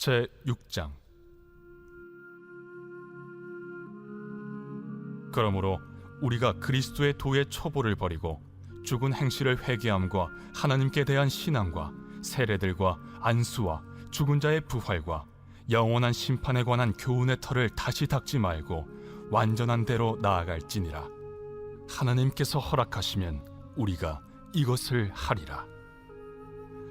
제6장. 그러므로 우리가 그리스도의 도의 초보를 버리고 죽은 행실을 회개함과 하나님께 대한 신앙과 세례들과 안수와 죽은 자의 부활과 영원한 심판에 관한 교훈의 털을 다시 닦지 말고 완전한 대로 나아갈지니라. 하나님께서 허락하시면 우리가 이것을 하리라.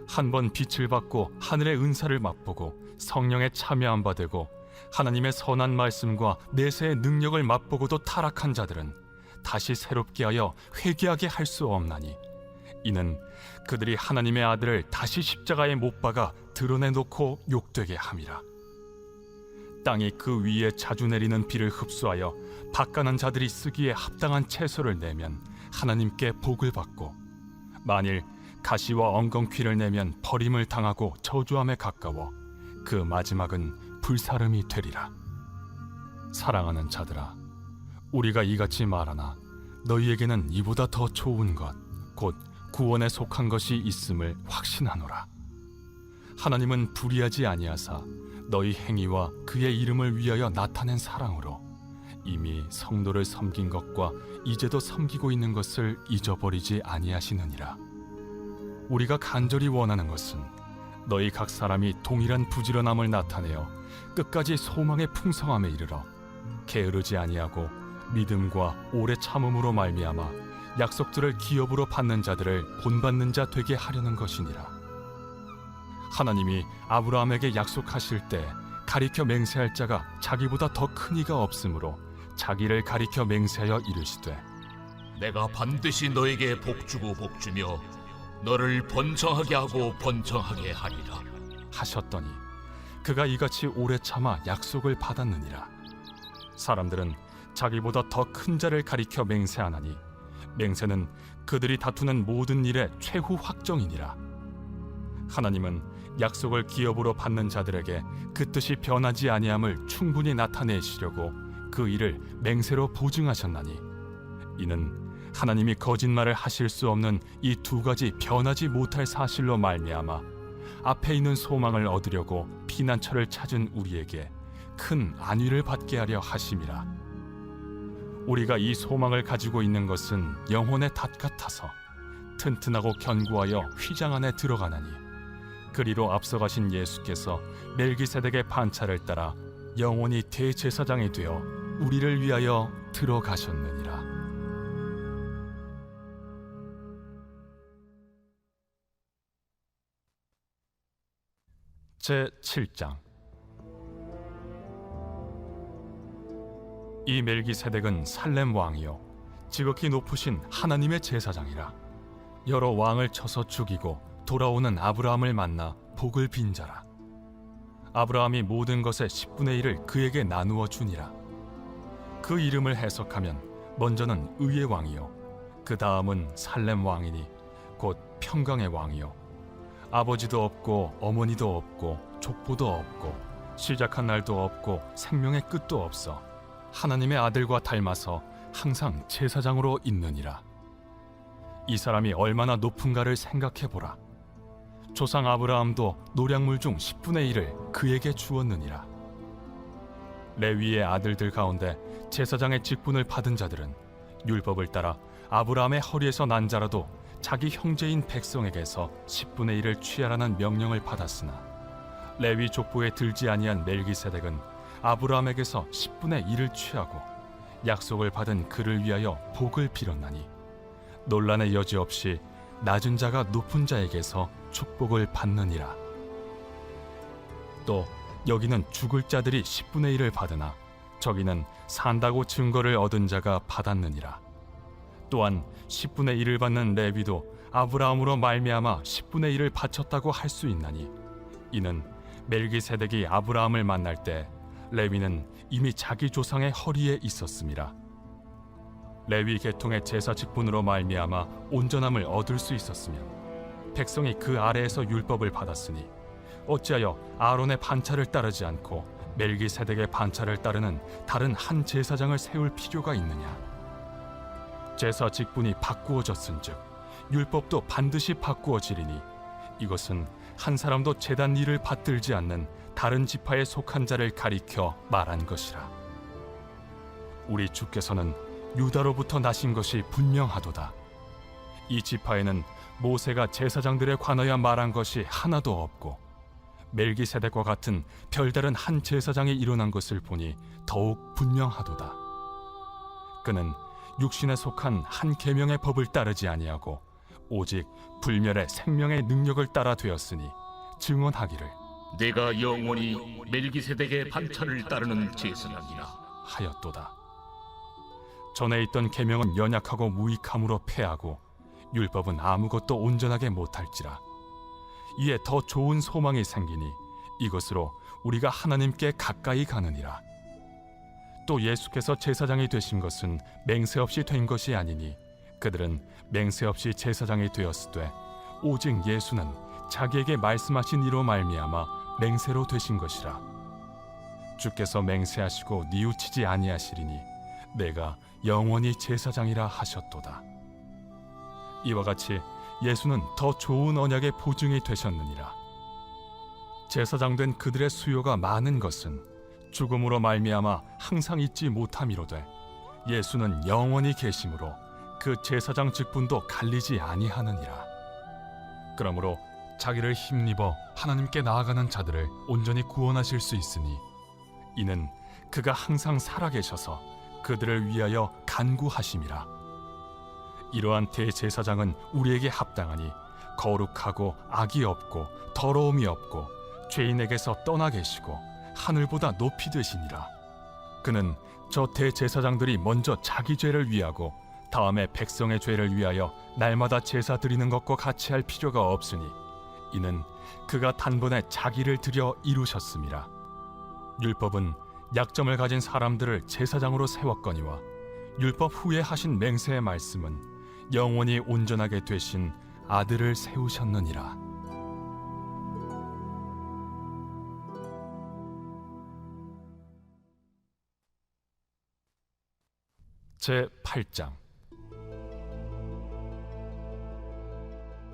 한번 빛을 받고 하늘의 은사를 맛보고 성령에 참여한 바 되고 하나님의 선한 말씀과 내세의 능력을 맛보고도 타락한 자들은 다시 새롭게 하여 회개하게 할 수 없나니, 이는 그들이 하나님의 아들을 다시 십자가에 못 박아 드러내놓고 욕되게 함이라. 땅이 그 위에 자주 내리는 비를 흡수하여 밭가는 자들이 쓰기에 합당한 채소를 내면 하나님께 복을 받고, 만일 가시와 엉겅퀴를 내면 버림을 당하고 저주함에 가까워 그 마지막은 불사름이 되리라. 사랑하는 자들아, 우리가 이같이 말하나 너희에게는 이보다 더 좋은 것, 곧 구원에 속한 것이 있음을 확신하노라. 하나님은 불의하지 아니하사 너희 행위와 그의 이름을 위하여 나타낸 사랑으로 이미 성도를 섬긴 것과 이제도 섬기고 있는 것을 잊어버리지 아니하시느니라. 우리가 간절히 원하는 것은 너희 각 사람이 동일한 부지런함을 나타내어 끝까지 소망의 풍성함에 이르러 게으르지 아니하고 믿음과 오래 참음으로 말미암아 약속들을 기업으로 받는 자들을 본받는 자 되게 하려는 것이니라. 하나님이 아브라함에게 약속하실 때 가리켜 맹세할 자가 자기보다 더 큰 이가 없으므로 자기를 가리켜 맹세하여 이르시되, 내가 반드시 너에게 복주고 복주며 너를 번성하게 하고 번성하게 하리라 하셨더니 그가 이같이 오래 참아 약속을 받았느니라. 사람들은 자기보다 더 큰 자를 가리켜 맹세하나니 맹세는 그들이 다투는 모든 일의 최후 확정이니라. 하나님은 약속을 기업으로 받는 자들에게 그 뜻이 변하지 아니함을 충분히 나타내시려고 그 일을 맹세로 보증하셨나니, 이는 하나님이 거짓말을 하실 수 없는 이 두 가지 변하지 못할 사실로 말미암아 앞에 있는 소망을 얻으려고 피난처를 찾은 우리에게 큰 안위를 받게 하려 하심이라. 우리가 이 소망을 가지고 있는 것은 영혼의 닷 같아서 튼튼하고 견고하여 휘장 안에 들어가나니, 그리로 앞서가신 예수께서 멜기세덱의 반차를 따라 영원히 대제사장이 되어 우리를 위하여 들어가셨느니라. 제7장. 이 멜기세덱은 살렘 왕이요 지극히 높으신 하나님의 제사장이라. 여러 왕을 쳐서 죽이고 돌아오는 아브라함을 만나 복을 빈 자라. 아브라함이 모든 것의 10분의 1을 그에게 나누어 주니라. 그 이름을 해석하면 먼저는 의의 왕이요 그 다음은 살렘 왕이니 곧 평강의 왕이요 아버지도 없고 어머니도 없고 족보도 없고 시작한 날도 없고 생명의 끝도 없어 하나님의 아들과 닮아서 항상 제사장으로 있느니라. 이 사람이 얼마나 높은가를 생각해보라. 조상 아브라함도 노량물 중 10분의 1을 그에게 주었느니라. 레위의 아들들 가운데 제사장의 직분을 받은 자들은 율법을 따라 아브라함의 허리에서 난 자라도 자기 형제인 백성에게서 10분의 1을 취하라는 명령을 받았으나, 레위 족보에 들지 아니한 멜기세덱은 아브라함에게서 10분의 1을 취하고 약속을 받은 그를 위하여 복을 빌었나니, 논란의 여지 없이 낮은 자가 높은 자에게서 축복을 받느니라. 또 여기는 죽을 자들이 10분의 1을 받으나 저기는 산다고 증거를 얻은 자가 받았느니라. 또한 10분의 1을 받는 레위도 아브라함으로 말미암아 10분의 1을 바쳤다고 할 수 있나니, 이는 멜기세덱이 아브라함을 만날 때 레위는 이미 자기 조상의 허리에 있었음이라. 레위 계통의 제사 직분으로 말미암아 온전함을 얻을 수 있었으면 백성이 그 아래에서 율법을 받았으니 어찌하여 아론의 반차를 따르지 않고 멜기세덱의 반차를 따르는 다른 한 제사장을 세울 필요가 있느냐. 제사 직분이 바꾸어졌은즉 율법도 반드시 바꾸어지리니, 이것은 한 사람도 제단 일을 받들지 않는 다른 지파에 속한 자를 가리켜 말한 것이라. 우리 주께서는 유다로부터 나신 것이 분명하도다. 이 지파에는 모세가 제사장들에 관하여 말한 것이 하나도 없고 멜기세덱과 같은 별다른 한 제사장이 일어난 것을 보니 더욱 분명하도다. 그는 육신에 속한 한 계명의 법을 따르지 아니하고 오직 불멸의 생명의 능력을 따라 되었으니 증언하기를 내가 영원히 멜기세덱의 반차를 따르는 제사장이라 하였도다. 전에 있던 계명은 연약하고 무익함으로 패하고 율법은 아무것도 온전하게 못할지라. 이에 더 좋은 소망이 생기니 이것으로 우리가 하나님께 가까이 가느니라. 또 예수께서 제사장이 되신 것은 맹세 없이 된 것이 아니니 그들은 맹세 없이 제사장이 되었으되 오직 예수는 자기에게 말씀하신 이로 말미암아 맹세로 되신 것이라. 주께서 맹세하시고 뉘우치지 아니하시리니 내가 영원히 제사장이라 하셨도다. 이와 같이 예수는 더 좋은 언약의 보증이 되셨느니라. 제사장 된 그들의 수요가 많은 것은 죽음으로 말미암아 항상 잊지 못함이로되 예수는 영원히 계심으로 그 제사장 직분도 갈리지 아니하느니라. 그러므로 자기를 힘입어 하나님께 나아가는 자들을 온전히 구원하실 수 있으니 이는 그가 항상 살아계셔서 그들을 위하여 간구하심이라. 이러한 대제사장은 우리에게 합당하니 거룩하고 악이 없고 더러움이 없고 죄인에게서 떠나 계시고 하늘보다 높이 되시니라. 그는 저 대제사장들이 먼저 자기 죄를 위하고 다음에 백성의 죄를 위하여 날마다 제사 드리는 것과 같이 할 필요가 없으니 이는 그가 단번에 자기를 드려 이루셨음이라. 율법은 약점을 가진 사람들을 제사장으로 세웠거니와 율법 후에 하신 맹세의 말씀은 영원히 온전하게 되신 아들을 세우셨느니라. 제8장.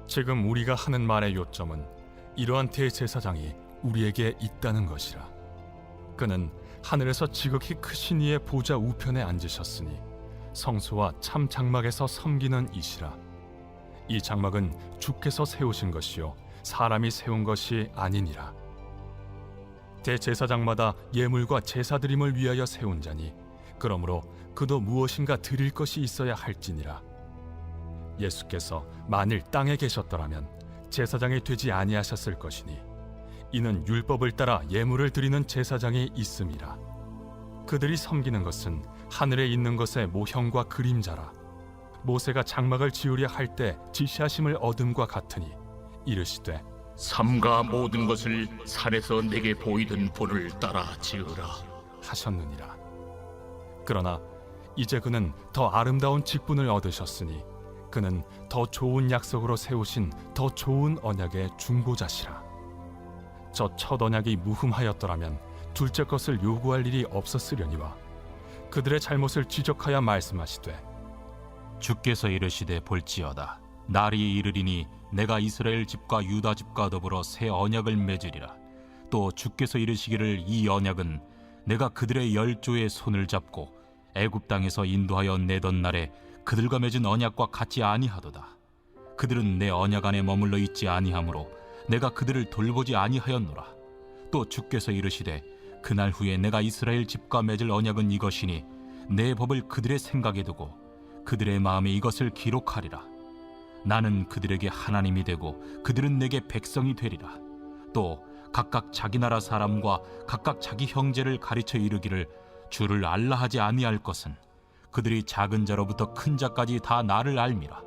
지금 우리가 하는 말의 요점은 이러한 대제사장이 우리에게 있다는 것이라. 그는 하늘에서 지극히 크신 이의 보좌 우편에 앉으셨으니 성소와 참 장막에서 섬기는 이시라. 이 장막은 주께서 세우신 것이요 사람이 세운 것이 아니니라. 대제사장마다 예물과 제사드림을 위하여 세운 자니 그러므로 그도 무엇인가 드릴 것이 있어야 할지니라. 예수께서 만일 땅에 계셨더라면 제사장이 되지 아니하셨을 것이니 이는 율법을 따라 예물을 드리는 제사장이 있음이라. 그들이 섬기는 것은 하늘에 있는 것의 모형과 그림자라. 모세가 장막을 지으려 할 때 지시하심을 얻음과 같으니 이르시되 삼가 모든 것을 산에서 내게 보이던 본을 따라 지으라 하셨느니라. 그러나 이제 그는 더 아름다운 직분을 얻으셨으니 그는 더 좋은 약속으로 세우신 더 좋은 언약의 중보자시라. 저 첫 언약이 무흠하였더라면 둘째 것을 요구할 일이 없었으려니와 그들의 잘못을 지적하여 말씀하시되 주께서 이르시되 볼지어다 날이 이르리니 내가 이스라엘 집과 유다 집과 더불어 새 언약을 맺으리라. 또 주께서 이르시기를 이 언약은 내가 그들의 열조의 손을 잡고 애굽 땅에서 인도하여 내던 날에 그들과 맺은 언약과 같지 아니하도다. 그들은 내 언약 안에 머물러 있지 아니하므로 내가 그들을 돌보지 아니하였노라. 또 주께서 이르시되 그날 후에 내가 이스라엘 집과 맺을 언약은 이것이니 내 법을 그들의 생각에 두고 그들의 마음에 이것을 기록하리라. 나는 그들에게 하나님이 되고 그들은 내게 백성이 되리라. 또 각각 자기 나라 사람과 각각 자기 형제를 가르쳐 이르기를 주를 알라 하지 아니할 것은 그들이 작은 자로부터 큰 자까지 다 나를 알미라.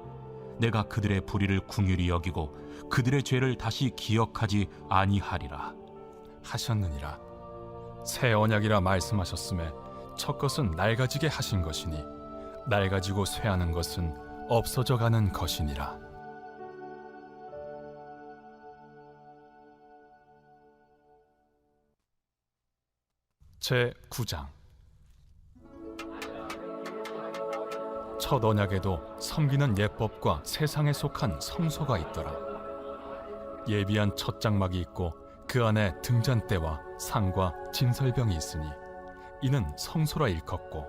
내가 그들의 불의를 긍휼히 여기고 그들의 죄를 다시 기억하지 아니하리라 하셨느니라. 새 언약이라 말씀하셨음에 첫 것은 낡아지게 하신 것이니 낡아지고 쇠하는 것은 없어져 가는 것이니라. 제9장. 첫 언약에도 섬기는 예법과 세상에 속한 성소가 있더라. 예비한 첫 장막이 있고 그 안에 등잔대와 상과 진설병이 있으니 이는 성소라 일컫고,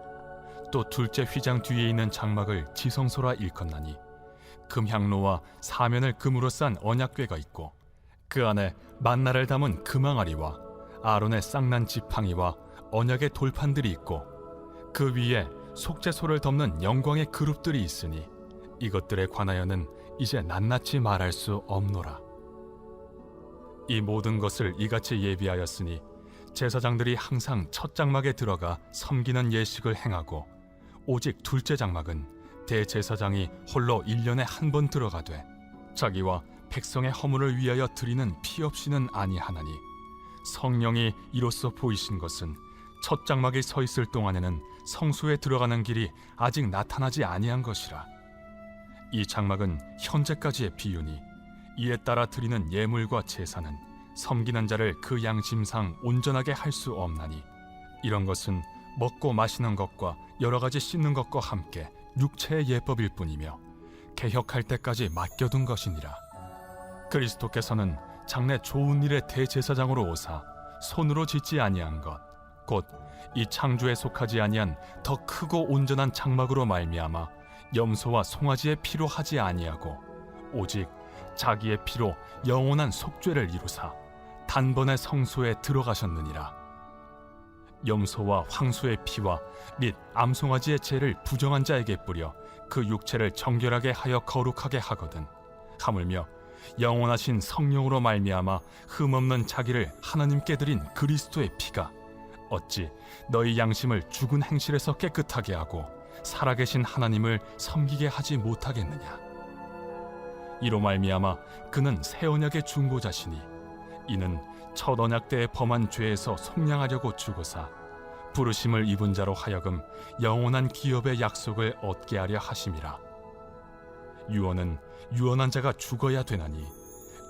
또 둘째 휘장 뒤에 있는 장막을 지성소라 일컫나니 금향로와 사면을 금으로 싼 언약궤가 있고, 그 안에 만나를 담은 금항아리와 아론의 쌍난 지팡이와 언약의 돌판들이 있고, 그 위에 속죄소를 덮는 영광의 그룹들이 있으니 이것들에 관하여는 이제 낱낱이 말할 수 없노라. 이 모든 것을 이같이 예비하였으니 제사장들이 항상 첫 장막에 들어가 섬기는 예식을 행하고, 오직 둘째 장막은 대제사장이 홀로 1년에 한 번 들어가되 자기와 백성의 허물을 위하여 드리는 피 없이는 아니하나니, 성령이 이로써 보이신 것은 첫 장막에 서 있을 동안에는 성소에 들어가는 길이 아직 나타나지 아니한 것이라. 이 장막은 현재까지의 비유니, 이에 따라 드리는 예물과 제사는 섬기는 자를 그 양심상 온전하게 할 수 없나니, 이런 것은 먹고 마시는 것과 여러 가지 씻는 것과 함께 육체의 예법일 뿐이며 개혁할 때까지 맡겨둔 것이니라. 그리스도께서는 장래 좋은 일의 대제사장으로 오사 손으로 짓지 아니한 것, 곧 이 창조에 속하지 아니한 더 크고 온전한 장막으로 말미암아 염소와 송아지의 피로 하지 아니하고 오직 자기의 피로 영원한 속죄를 이루사 단번에 성소에 들어가셨느니라. 염소와 황소의 피와 및 암송아지의 죄를 부정한 자에게 뿌려 그 육체를 정결하게 하여 거룩하게 하거든, 하물며 영원하신 성령으로 말미암아 흠없는 자기를 하나님께 드린 그리스도의 피가 어찌 너희 양심을 죽은 행실에서 깨끗하게 하고 살아계신 하나님을 섬기게 하지 못하겠느냐. 이로 말미암아 그는 새 언약의 중보자시니, 이는 첫 언약 때에 범한 죄에서 속량하려고 죽으사 부르심을 입은 자로 하여금 영원한 기업의 약속을 얻게 하려 하심이라. 유언은 유언한 자가 죽어야 되나니,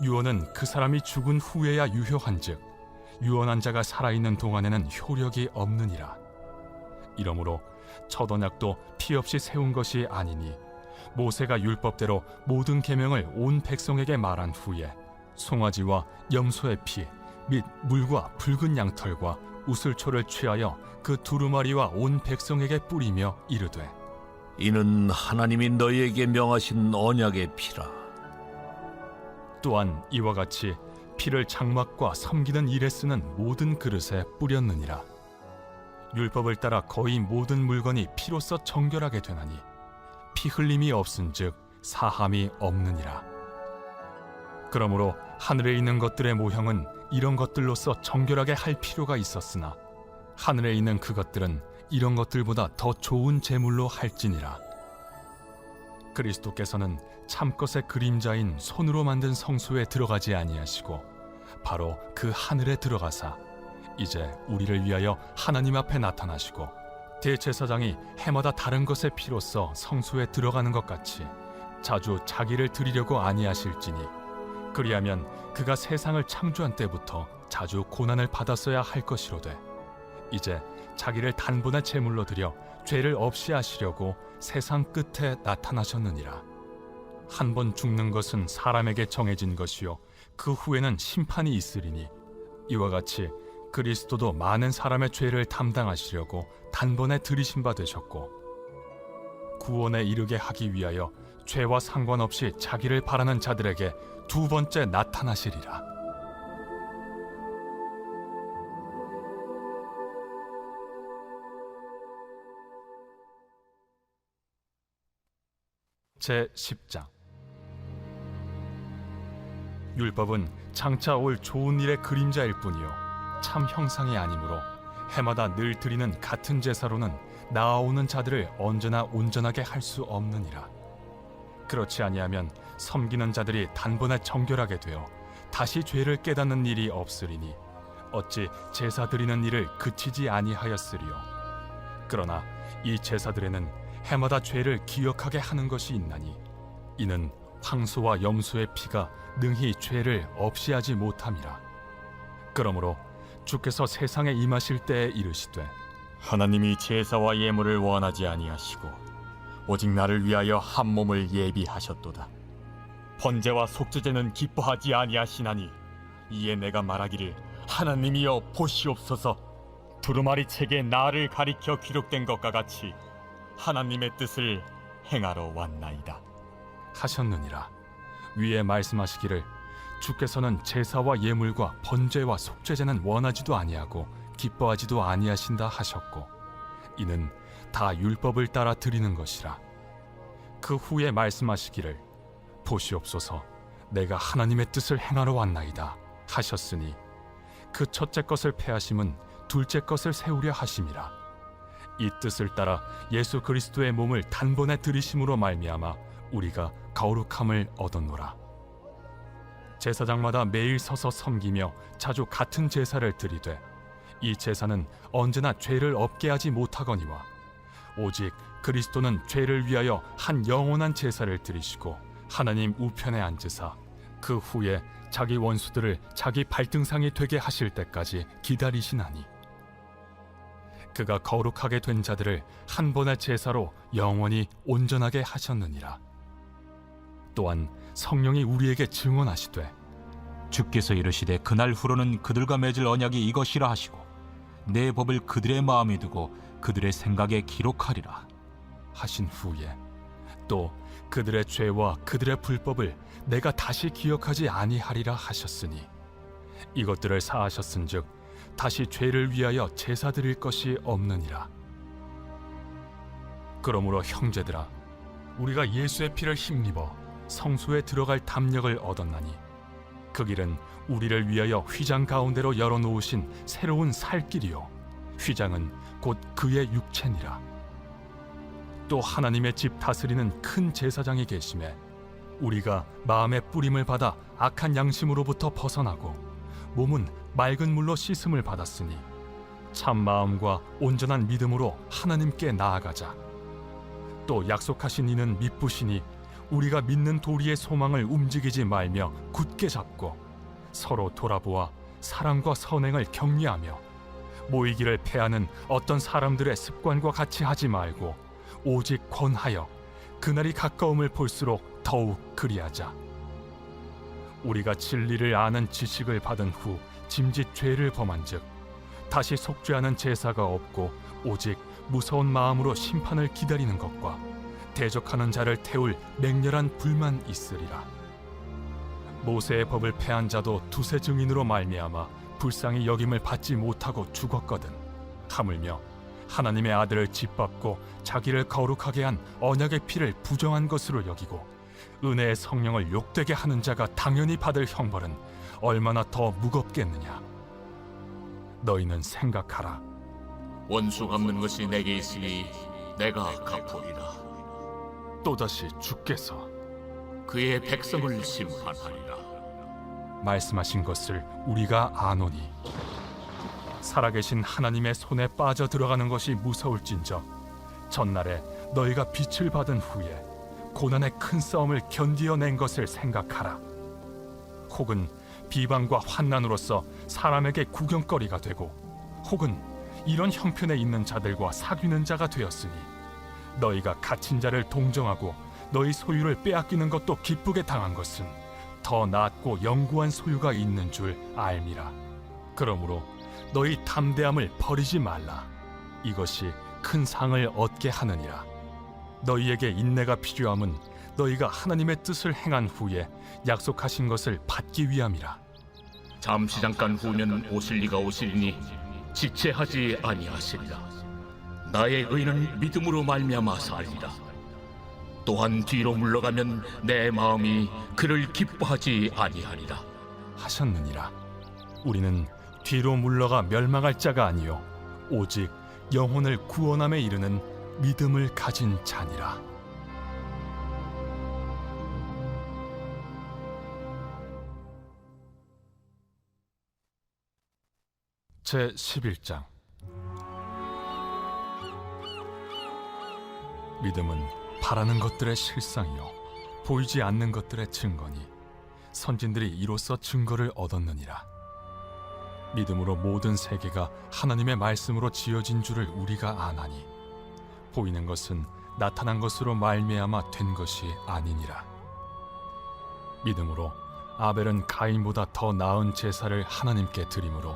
유언은 그 사람이 죽은 후에야 유효한즉 유언한 자가 살아있는 동안에는 효력이 없느니라. 이러므로 첫 언약도 피 없이 세운 것이 아니니, 모세가 율법대로 모든 계명을 온 백성에게 말한 후에 송아지와 염소의 피 및 물과 붉은 양털과 우슬초를 취하여 그 두루마리와 온 백성에게 뿌리며 이르되, 이는 하나님이 너희에게 명하신 언약의 피라. 또한 이와 같이 피를 장막과 섬기는 일에 쓰는 모든 그릇에 뿌렸느니라. 율법을 따라 거의 모든 물건이 피로써 정결하게 되나니 피 흘림이 없은즉 사함이 없느니라. 그러므로 하늘에 있는 것들의 모형은 이런 것들로서 정결하게 할 필요가 있었으나, 하늘에 있는 그것들은 이런 것들보다 더 좋은 제물로 할지니라. 그리스도께서는 참것의 그림자인 손으로 만든 성소에 들어가지 아니하시고 바로 그 하늘에 들어가사 이제 우리를 위하여 하나님 앞에 나타나시고, 대제사장이 해마다 다른 것의 피로써 성소에 들어가는 것 같이 자주 자기를 드리려고 아니하실지니, 그리하면 그가 세상을 창조한 때부터 자주 고난을 받았어야 할 것이로되 이제 자기를 단번에 제물로 드려 죄를 없이 하시려고 세상 끝에 나타나셨느니라. 한 번 죽는 것은 사람에게 정해진 것이요 그 후에는 심판이 있으리니, 이와 같이 그리스도도 많은 사람의 죄를 담당하시려고 단번에 들이신 바 되셨고, 구원에 이르게 하기 위하여 죄와 상관없이 자기를 바라는 자들에게 두 번째 나타나시리라. 제10장. 율법은 장차 올 좋은 일의 그림자일 뿐이요 참 형상이 아니므로 해마다 늘 드리는 같은 제사로는 나아오는 자들을 언제나 온전하게 할 수 없느니라. 그렇지 아니하면 섬기는 자들이 단번에 정결하게 되어 다시 죄를 깨닫는 일이 없으리니 어찌 제사 드리는 일을 그치지 아니하였으리요. 그러나 이 제사들에는 해마다 죄를 기억하게 하는 것이 있나니, 이는 황소와 염소의 피가 능히 죄를 없이 하지 못함이라. 그러므로 주께서 세상에 임하실 때에 이르시되, 하나님이 제사와 예물을 원하지 아니하시고 오직 나를 위하여 한 몸을 예비하셨도다. 번제와 속죄제는 기뻐하지 아니하시나니 이에 내가 말하기를 하나님이여 보시옵소서. 두루마리 책에 나를 가리켜 기록된 것과 같이 하나님의 뜻을 행하러 왔나이다 하셨느니라. 위에 말씀하시기를 주께서는 제사와 예물과 번제와 속죄제는 원하지도 아니하고 기뻐하지도 아니하신다 하셨고 이는 다 율법을 따라 드리는 것이라. 그 후에 말씀하시기를 보시옵소서 내가 하나님의 뜻을 행하러 왔나이다 하셨으니 그 첫째 것을 패하심은 둘째 것을 세우려 하심이라. 이 뜻을 따라 예수 그리스도의 몸을 단번에 들이심으로 말미암아 우리가 거룩함을 얻었노라. 제사장마다 매일 서서 섬기며 자주 같은 제사를 드리되 이 제사는 언제나 죄를 없게 하지 못하거니와 오직 그리스도는 죄를 위하여 한 영원한 제사를 드리시고 하나님 우편에 앉으사 그 후에 자기 원수들을 자기 발등상이 되게 하실 때까지 기다리시나니 그가 거룩하게 된 자들을 한 번의 제사로 영원히 온전하게 하셨느니라. 또한 성령이 우리에게 증언하시되 주께서 이르시되 그날 후로는 그들과 맺을 언약이 이것이라 하시고 내 법을 그들의 마음에 두고 그들의 생각에 기록하리라 하신 후에 또 그들의 죄와 그들의 불법을 내가 다시 기억하지 아니하리라 하셨으니 이것들을 사하셨은즉 다시 죄를 위하여 제사 드릴 것이 없느니라. 그러므로 형제들아 우리가 예수의 피를 힘입어 성소에 들어갈 담력을 얻었나니 그 길은 우리를 위하여 휘장 가운데로 열어놓으신 새로운 살 길이요 휘장은 곧 그의 육체니라. 또 하나님의 집 다스리는 큰 제사장이 계심에 우리가 마음의 뿌림을 받아 악한 양심으로부터 벗어나고 몸은 맑은 물로 씻음을 받았으니 참 마음과 온전한 믿음으로 하나님께 나아가자. 또 약속하신 이는 미쁘시니 우리가 믿는 도리의 소망을 움직이지 말며 굳게 잡고 서로 돌아보아 사랑과 선행을 격려하며 모이기를 패하는 어떤 사람들의 습관과 같이 하지 말고 오직 권하여 그날이 가까움을 볼수록 더욱 그리하자. 우리가 진리를 아는 지식을 받은 후 짐짓 죄를 범한즉 다시 속죄하는 제사가 없고 오직 무서운 마음으로 심판을 기다리는 것과 대적하는 자를 태울 맹렬한 불만 있으리라. 모세의 법을 패한 자도 두세 증인으로 말미암아 불쌍히 여김을 받지 못하고 죽었거든. 하물며 하나님의 아들을 짓밟고 자기를 거룩하게 한 언약의 피를 부정한 것으로 여기고 은혜의 성령을 욕되게 하는 자가 당연히 받을 형벌은 얼마나 더 무겁겠느냐. 너희는 생각하라. 원수 갚는 것이 내게 있으니 내가 갚으리라. 또다시 주께서 그의 백성을 심판하리라. 말씀하신 것을 우리가 아노니 살아계신 하나님의 손에 빠져 들어가는 것이 무서울진저 전날에 너희가 빛을 받은 후에 고난의 큰 싸움을 견디어낸 것을 생각하라. 혹은 비방과 환난으로서 사람에게 구경거리가 되고 혹은 이런 형편에 있는 자들과 사귀는 자가 되었으니 너희가 갇힌 자를 동정하고 너희 소유를 빼앗기는 것도 기쁘게 당한 것은 더 낫고 영구한 소유가 있는 줄 알미라. 그러므로 너희 담대함을 버리지 말라. 이것이 큰 상을 얻게 하느니라. 너희에게 인내가 필요함은 너희가 하나님의 뜻을 행한 후에 약속하신 것을 받기 위함이라. 잠시 잠깐 후면 오실 이가 오시리니 지체하지 아니하시리라. 나의 의는 믿음으로 말미암아 살리라. 또한 뒤로 물러가면 내 마음이 그를 기뻐하지 아니하리라 하셨느니라. 우리는 뒤로 물러가 멸망할 자가 아니요 오직 영혼을 구원함에 이르는 믿음을 가진 자니라. 제 11장. 믿음은 바라는 것들의 실상이요 보이지 않는 것들의 증거니 선진들이 이로써 증거를 얻었느니라. 믿음으로 모든 세계가 하나님의 말씀으로 지어진 줄을 우리가 아나니 보이는 것은 나타난 것으로 말미암아 된 것이 아니니라. 믿음으로 아벨은 가인보다 더 나은 제사를 하나님께 드림으로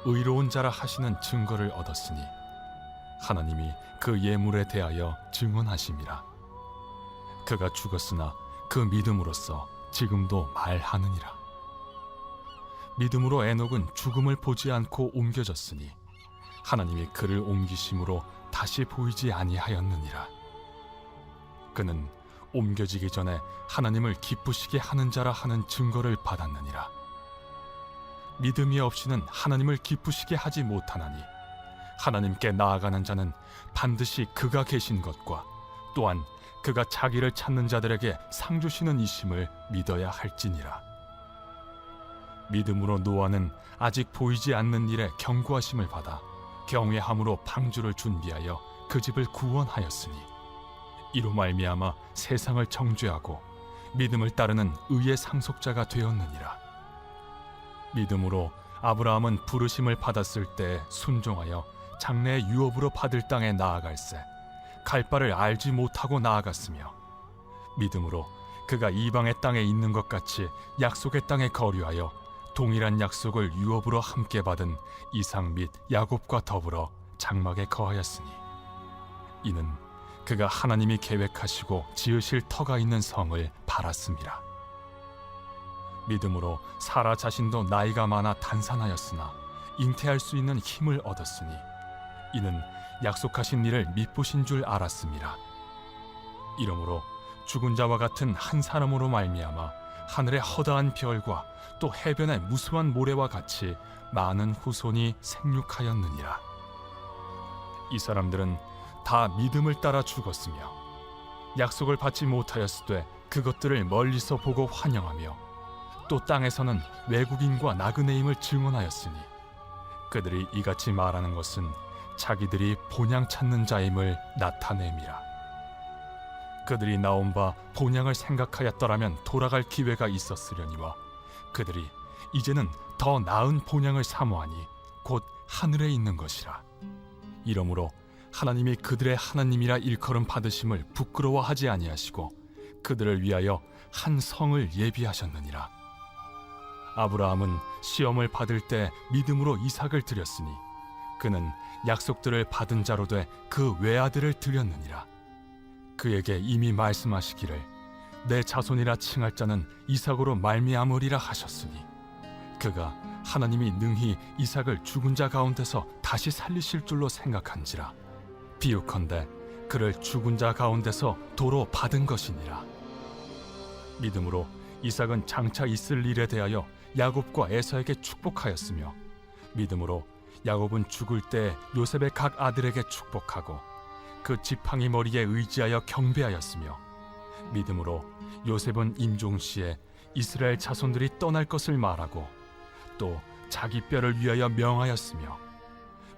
의로운 자라 하시는 증거를 얻었으니 하나님이 그 예물에 대하여 증언하심이라. 그가 죽었으나 그 믿음으로써 지금도 말하느니라. 믿음으로 에녹은 죽음을 보지 않고 옮겨졌으니 하나님이 그를 옮기심으로 다시 보이지 아니하였느니라. 그는 옮겨지기 전에 하나님을 기쁘시게 하는 자라 하는 증거를 받았느니라. 믿음이 없이는 하나님을 기쁘시게 하지 못하나니 하나님께 나아가는 자는 반드시 그가 계신 것과 또한 그가 자기를 찾는 자들에게 상 주시는 이심을 믿어야 할지니라. 믿음으로 노아는 아직 보이지 않는 일에 경고하심을 받아 경외함으로 방주를 준비하여 그 집을 구원하였으니 이로 말미암아 세상을 정죄하고 믿음을 따르는 의의 상속자가 되었느니라. 믿음으로 아브라함은 부르심을 받았을 때 순종하여 장래의 유업으로 받을 땅에 나아갈새 갈 바를 알지 못하고 나아갔으며 믿음으로 그가 이방의 땅에 있는 것 같이 약속의 땅에 거류하여 동일한 약속을 유업으로 함께 받은 이삭 및 야곱과 더불어 장막에 거하였으니 이는 그가 하나님이 계획하시고 지으실 터가 있는 성을 바랐음이라. 믿음으로 사라 자신도 나이가 많아 단산하였으나 잉태할 수 있는 힘을 얻었으니 이는 약속하신 일을 미쁘신 줄 알았음이라. 이러므로 죽은 자와 같은 한 사람으로 말미암아 하늘의 허다한 별과 또 해변의 무수한 모래와 같이 많은 후손이 생육하였느니라. 이 사람들은 다 믿음을 따라 죽었으며 약속을 받지 못하였으되 그것들을 멀리서 보고 환영하며 또 땅에서는 외국인과 나그네임을 증언하였으니 그들이 이같이 말하는 것은 자기들이 본향 찾는 자임을 나타냄이라. 그들이 나온 바 본향을 생각하였더라면 돌아갈 기회가 있었으려니와 그들이 이제는 더 나은 본향을 사모하니 곧 하늘에 있는 것이라. 이러므로 하나님이 그들의 하나님이라 일컬음 받으심을 부끄러워하지 아니하시고 그들을 위하여 한 성을 예비하셨느니라. 아브라함은 시험을 받을 때 믿음으로 이삭을 드렸으니 그는 약속들을 받은 자로 돼 그 외아들을 드렸느니라. 그에게 이미 말씀하시기를 내 자손이라 칭할 자는 이삭으로 말미암으리라 하셨으니 그가 하나님이 능히 이삭을 죽은 자 가운데서 다시 살리실 줄로 생각한지라. 비유컨대 그를 죽은 자 가운데서 도로 받은 것이니라. 믿음으로 이삭은 장차 있을 일에 대하여 야곱과 에서에게 축복하였으며 믿음으로 야곱은 죽을 때 요셉의 각 아들에게 축복하고 그 지팡이 머리에 의지하여 경배하였으며 믿음으로 요셉은 임종시에 이스라엘 자손들이 떠날 것을 말하고 또 자기 뼈를 위하여 명하였으며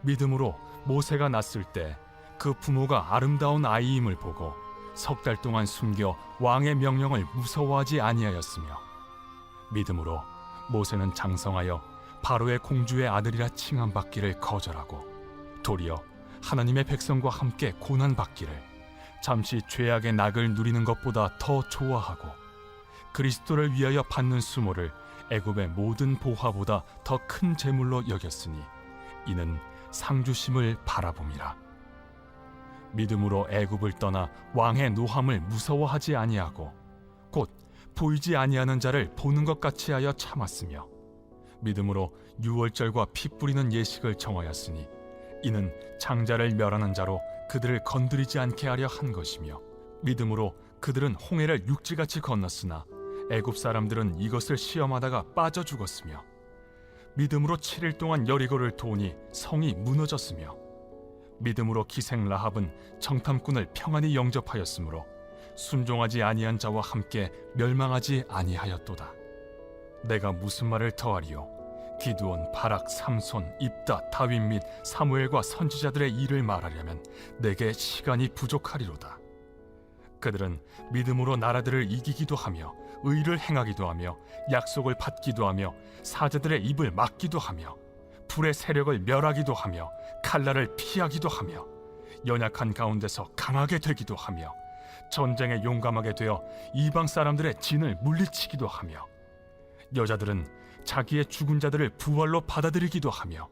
믿음으로 모세가 낳았을 때 그 부모가 아름다운 아이임을 보고 석 달 동안 숨겨 왕의 명령을 무서워하지 아니하였으며 믿음으로 모세는 장성하여 바로의 공주의 아들이라 칭함받기를 거절하고 도리어 하나님의 백성과 함께 고난받기를 잠시 죄악의 낙을 누리는 것보다 더 좋아하고 그리스도를 위하여 받는 수모를 애굽의 모든 보화보다 더 큰 재물로 여겼으니 이는 상주심을 바라봄이라. 믿음으로 애굽을 떠나 왕의 노함을 무서워하지 아니하고 곧 보이지 아니하는 자를 보는 것 같이 하여 참았으며 믿음으로 유월절과 피 뿌리는 예식을 정하였으니 이는 장자를 멸하는 자로 그들을 건드리지 않게 하려 한 것이며 믿음으로 그들은 홍해를 육지같이 건넜으나 애굽 사람들은 이것을 시험하다가 빠져 죽었으며 믿음으로 7일 동안 여리고를 도우니 성이 무너졌으며 믿음으로 기생 라합은 정탐꾼을 평안히 영접하였으므로 순종하지 아니한 자와 함께 멸망하지 아니하였도다. 내가 무슨 말을 더하리요? 기드온, 바락, 삼손, 입다, 다윗 및 사무엘과 선지자들의 일을 말하려면 내게 시간이 부족하리로다. 그들은 믿음으로 나라들을 이기기도 하며 의를 행하기도 하며 약속을 받기도 하며 사제들의 입을 막기도 하며 불의 세력을 멸하기도 하며 칼날을 피하기도 하며 연약한 가운데서 강하게 되기도 하며 전쟁에 용감하게 되어 이방 사람들의 진을 물리치기도 하며 여자들은 자기의 죽은 자들을 부활로 받아들이기도 하며,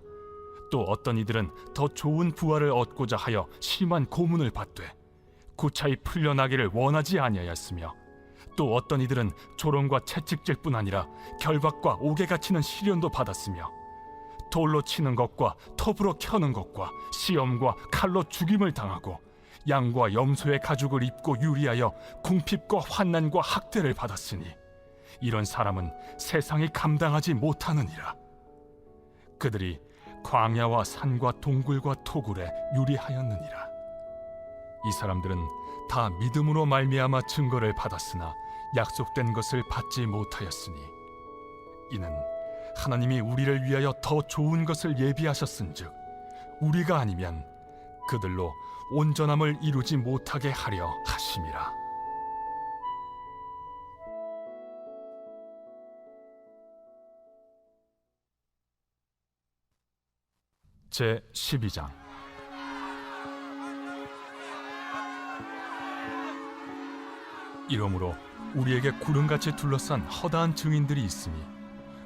또 어떤 이들은 더 좋은 부활을 얻고자 하여 심한 고문을 받되 구차히 풀려나기를 원하지 아니하였으며, 또 어떤 이들은 조롱과 채찍질 뿐 아니라 결박과 옥에 갇히는 시련도 받았으며, 돌로 치는 것과 톱으로 켜는 것과 시험과 칼로 죽임을 당하고 양과 염소의 가죽을 입고 유리하여 궁핍과 환난과 학대를 받았으니 이런 사람은 세상이 감당하지 못하느니라. 그들이 광야와 산과 동굴과 토굴에 유리하였느니라. 이 사람들은 다 믿음으로 말미암아 증거를 받았으나 약속된 것을 받지 못하였으니, 이는 하나님이 우리를 위하여 더 좋은 것을 예비하셨은즉 우리가 아니면 그들로 온전함을 이루지 못하게 하려 하심이라. 제 12장. 이러므로 우리에게 구름같이 둘러싼 허다한 증인들이 있으니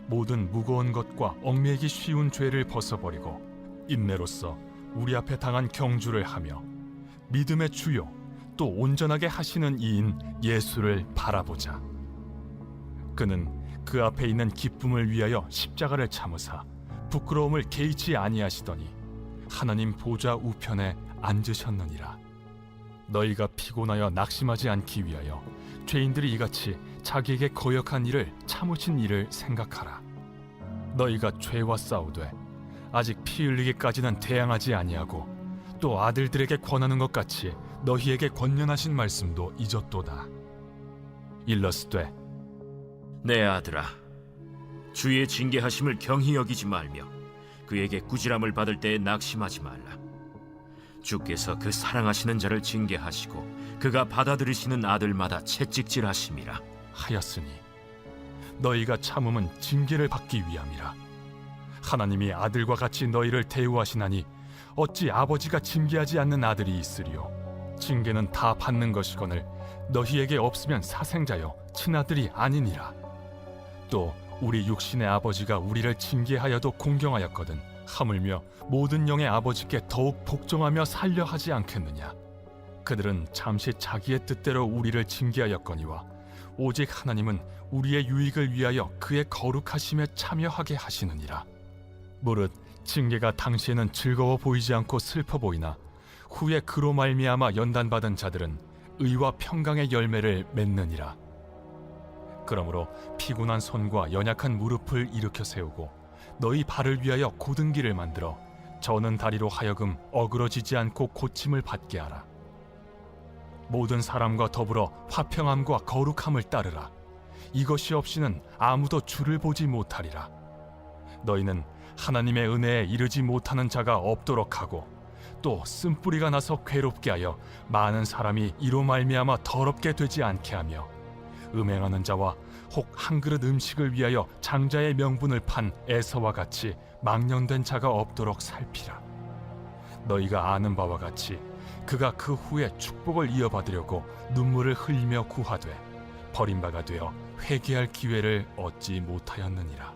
모든 무거운 것과 얽매이기 쉬운 죄를 벗어버리고 인내로써 우리 앞에 당한 경주를 하며 믿음의 주요 또 온전하게 하시는 이인 예수를 바라보자. 그는 그 앞에 있는 기쁨을 위하여 십자가를 참으사 부끄러움을 개의치 아니하시더니 하나님 보좌 우편에 앉으셨느니라. 너희가 피곤하여 낙심하지 않기 위하여 죄인들이 이같이 자기에게 거역한 일을 참으신 일을 생각하라. 너희가 죄와 싸우되 아직 피 흘리기까지는 대항하지 아니하고 또 아들들에게 권하는 것 같이 너희에게 권면하신 말씀도 잊었도다. 일러스되 내 아들아, 주의 징계하심을 경히 여기지 말며 그에게 꾸지람을 받을 때에 낙심하지 말라. 주께서 그 사랑하시는 자를 징계하시고 그가 받아들이시는 아들마다 채찍질하심이라 하였으니 너희가 참음은 징계를 받기 위함이라. 하나님이 아들과 같이 너희를 대우하시나니 어찌 아버지가 징계하지 않는 아들이 있으리요. 징계는 다 받는 것이거늘 너희에게 없으면 사생자여 친아들이 아니니라. 또 우리 육신의 아버지가 우리를 징계하여도 공경하였거든 하물며 모든 영의 아버지께 더욱 복종하며 살려 하지 않겠느냐. 그들은 잠시 자기의 뜻대로 우리를 징계하였거니와 오직 하나님은 우리의 유익을 위하여 그의 거룩하심에 참여하게 하시느니라. 무릇 징계가 당시에는 즐거워 보이지 않고 슬퍼 보이나 후에 그로 말미암아 연단받은 자들은 의와 평강의 열매를 맺느니라. 그러므로 피곤한 손과 연약한 무릎을 일으켜 세우고 너희 발을 위하여 곧은 길을 만들어 저는 다리로 하여금 어그러지지 않고 고침을 받게 하라. 모든 사람과 더불어 화평함과 거룩함을 따르라. 이것이 없이는 아무도 주를 보지 못하리라. 너희는 하나님의 은혜에 이르지 못하는 자가 없도록 하고 또 쓴뿌리가 나서 괴롭게 하여 많은 사람이 이로 말미암아 더럽게 되지 않게 하며 음행하는 자와 혹 한 그릇 음식을 위하여 장자의 명분을 판 에서와 같이 망령된 자가 없도록 살피라. 너희가 아는 바와 같이 그가 그 후에 축복을 이어받으려고 눈물을 흘리며 구하되 버림바가 되어 회개할 기회를 얻지 못하였느니라.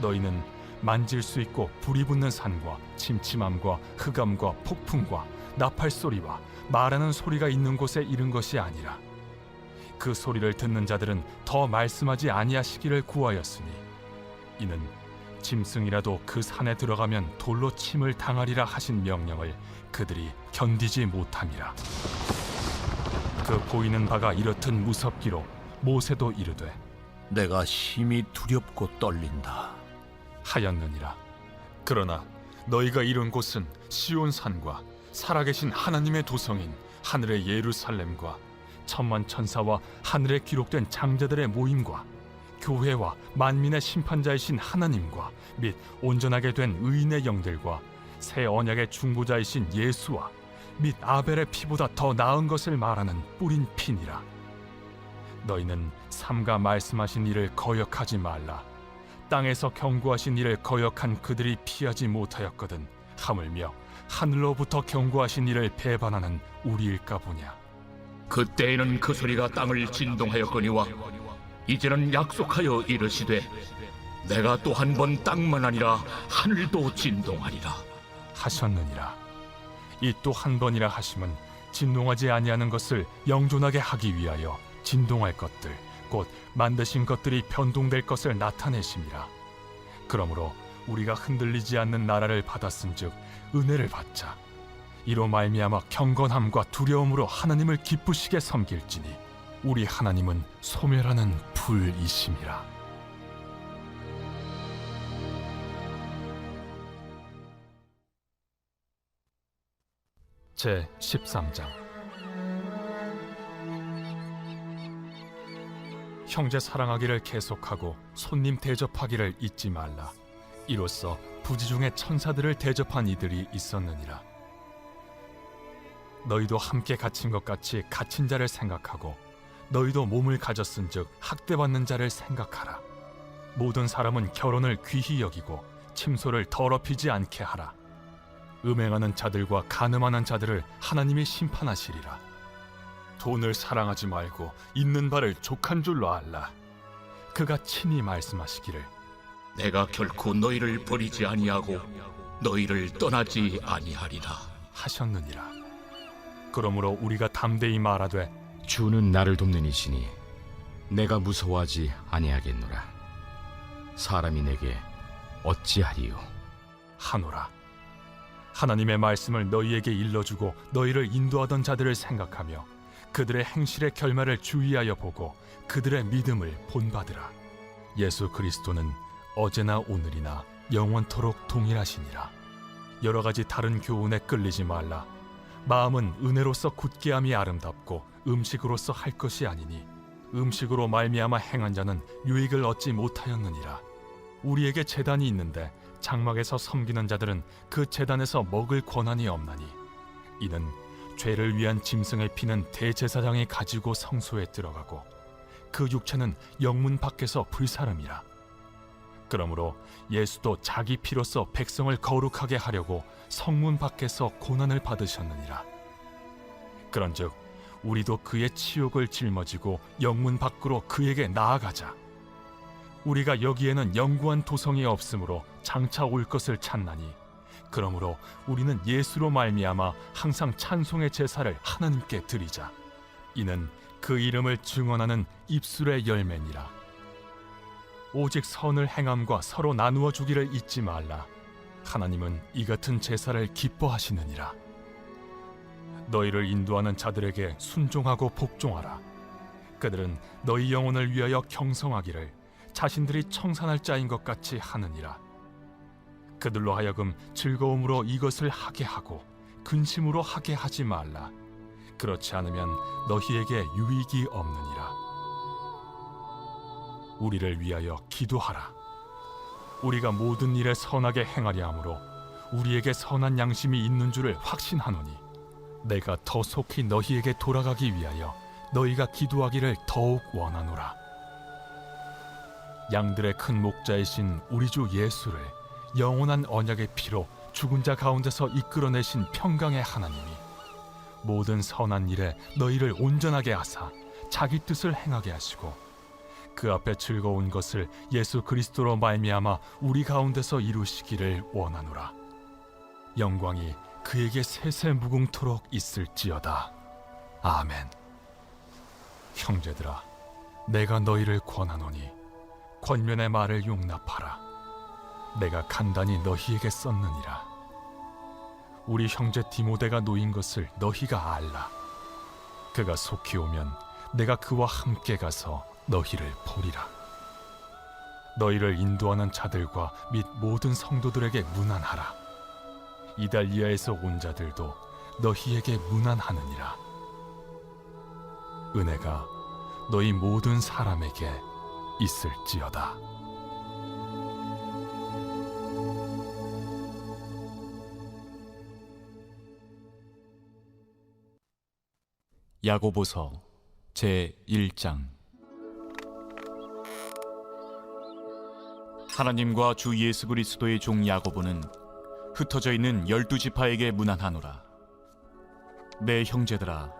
너희는 만질 수 있고 불이 붙는 산과 침침함과 흑암과 폭풍과 나팔 소리와 말하는 소리가 있는 곳에 이른 것이 아니라 그 소리를 듣는 자들은 더 말씀하지 아니하시기를 구하였으니 이는 짐승이라도 그 산에 들어가면 돌로 침을 당하리라 하신 명령을 그들이 견디지 못함이라. 그 보이는 바가 이렇듯 무섭기로 모세도 이르되 내가 심히 두렵고 떨린다 하였느니라. 그러나 너희가 이룬 곳은 시온산과 살아계신 하나님의 도성인 하늘의 예루살렘과 천만 천사와 하늘에 기록된 장자들의 모임과 교회와 만민의 심판자이신 하나님과 및 온전하게 된 의인의 영들과 새 언약의 중보자이신 예수와 및 아벨의 피보다 더 나은 것을 말하는 뿌린 피니라. 너희는 삼가 말씀하신 일을 거역하지 말라. 땅에서 경고하신 일을 거역한 그들이 피하지 못하였거든 하물며 하늘로부터 경고하신 일을 배반하는 우리일까 보냐. 그때에는 그 소리가 땅을 진동하였거니와 이제는 약속하여 이르시되 내가 또 한 번 땅만 아니라 하늘도 진동하리라. 하셨느니라. 이 또 한 번이라 하심은 진동하지 아니하는 것을 영존하게 하기 위하여 진동할 것들 곧 만드신 것들이 변동될 것을 나타내심이라. 그러므로 우리가 흔들리지 않는 나라를 받았은즉 은혜를 받자. 이로 말미암아 경건함과 두려움으로 하나님을 기쁘시게 섬길지니 우리 하나님은 소멸하는 불이심이라. 제 13장. 형제 사랑하기를 계속하고 손님 대접하기를 잊지 말라. 이로써 부지 중에 천사들을 대접한 이들이 있었느니라. 너희도 함께 갇힌 것 같이 갇힌 자를 생각하고 너희도 몸을 가졌은즉 학대받는 자를 생각하라. 모든 사람은 결혼을 귀히 여기고 침소를 더럽히지 않게 하라. 음행하는 자들과 간음하는 자들을 하나님이 심판하시리라. 돈을 사랑하지 말고 있는 바를 족한 줄로 알라. 그가 친히 말씀하시기를 내가 결코 너희를 버리지 아니하고 너희를 떠나지 아니하리라 하셨느니라. 그러므로 우리가 담대히 말하되 주는 나를 돕는 이시니 내가 무서워하지 아니하겠노라. 사람이 내게 어찌하리요? 하노라. 하나님의 말씀을 너희에게 일러주고 너희를 인도하던 자들을 생각하며 그들의 행실의 결말을 주의하여 보고 그들의 믿음을 본받으라. 예수 그리스도는 어제나 오늘이나 영원토록 동일하시니라. 여러 가지 다른 교훈에 끌리지 말라. 마음은 은혜로서 굳게함이 아름답고 음식으로서 할 것이 아니니 음식으로 말미암아 행한 자는 유익을 얻지 못하였느니라. 우리에게 제단이 있는데 장막에서 섬기는 자들은 그 제단에서 먹을 권한이 없나니 이는 죄를 위한 짐승의 피는 대제사장이 가지고 성소에 들어가고 그 육체는 영문 밖에서 불사름이라. 그러므로 예수도 자기 피로써 백성을 거룩하게 하려고 성문 밖에서 고난을 받으셨느니라. 그런즉 우리도 그의 치욕을 짊어지고 영문 밖으로 그에게 나아가자. 우리가 여기에는 영구한 도성이 없으므로 장차 올 것을 찾나니 그러므로 우리는 예수로 말미암아 항상 찬송의 제사를 하나님께 드리자. 이는 그 이름을 증언하는 입술의 열매니라. 오직 선을 행함과 서로 나누어 주기를 잊지 말라. 하나님은 이 같은 제사를 기뻐하시느니라. 너희를 인도하는 자들에게 순종하고 복종하라. 그들은 너희 영혼을 위하여 경성하기를 자신들이 청산할 자인 것 같이 하느니라. 그들로 하여금 즐거움으로 이것을 하게 하고 근심으로 하게 하지 말라. 그렇지 않으면 너희에게 유익이 없느니라. 우리를 위하여 기도하라. 우리가 모든 일에 선하게 행하려 하므로 우리에게 선한 양심이 있는 줄을 확신하노니 내가 더 속히 너희에게 돌아가기 위하여 너희가 기도하기를 더욱 원하노라. 양들의 큰 목자이신 우리 주 예수를 영원한 언약의 피로 죽은 자 가운데서 이끌어내신 평강의 하나님이 모든 선한 일에 너희를 온전하게 하사 자기 뜻을 행하게 하시고 그 앞에 즐거운 것을 예수 그리스도로 말미암아 우리 가운데서 이루시기를 원하노라. 영광이 그에게 세세무궁토록 있을지어다. 아멘. 형제들아, 내가 너희를 권하노니 권면의 말을 용납하라. 내가 간단히 너희에게 썼느니라. 우리 형제 디모데가 놓인 것을 너희가 알라. 그가 속히 오면 내가 그와 함께 가서 너희를 보리라. 너희를 인도하는 자들과 및 모든 성도들에게 문안하라. 이달리아에서 온 자들도 너희에게 문안하느니라. 은혜가 너희 모든 사람에게 있을지어다. 야고보서 제 1장. 하나님과 주 예수 그리스도의 종 야고보는 흩어져 있는 12지파에게 문안하노라. 내 형제들아,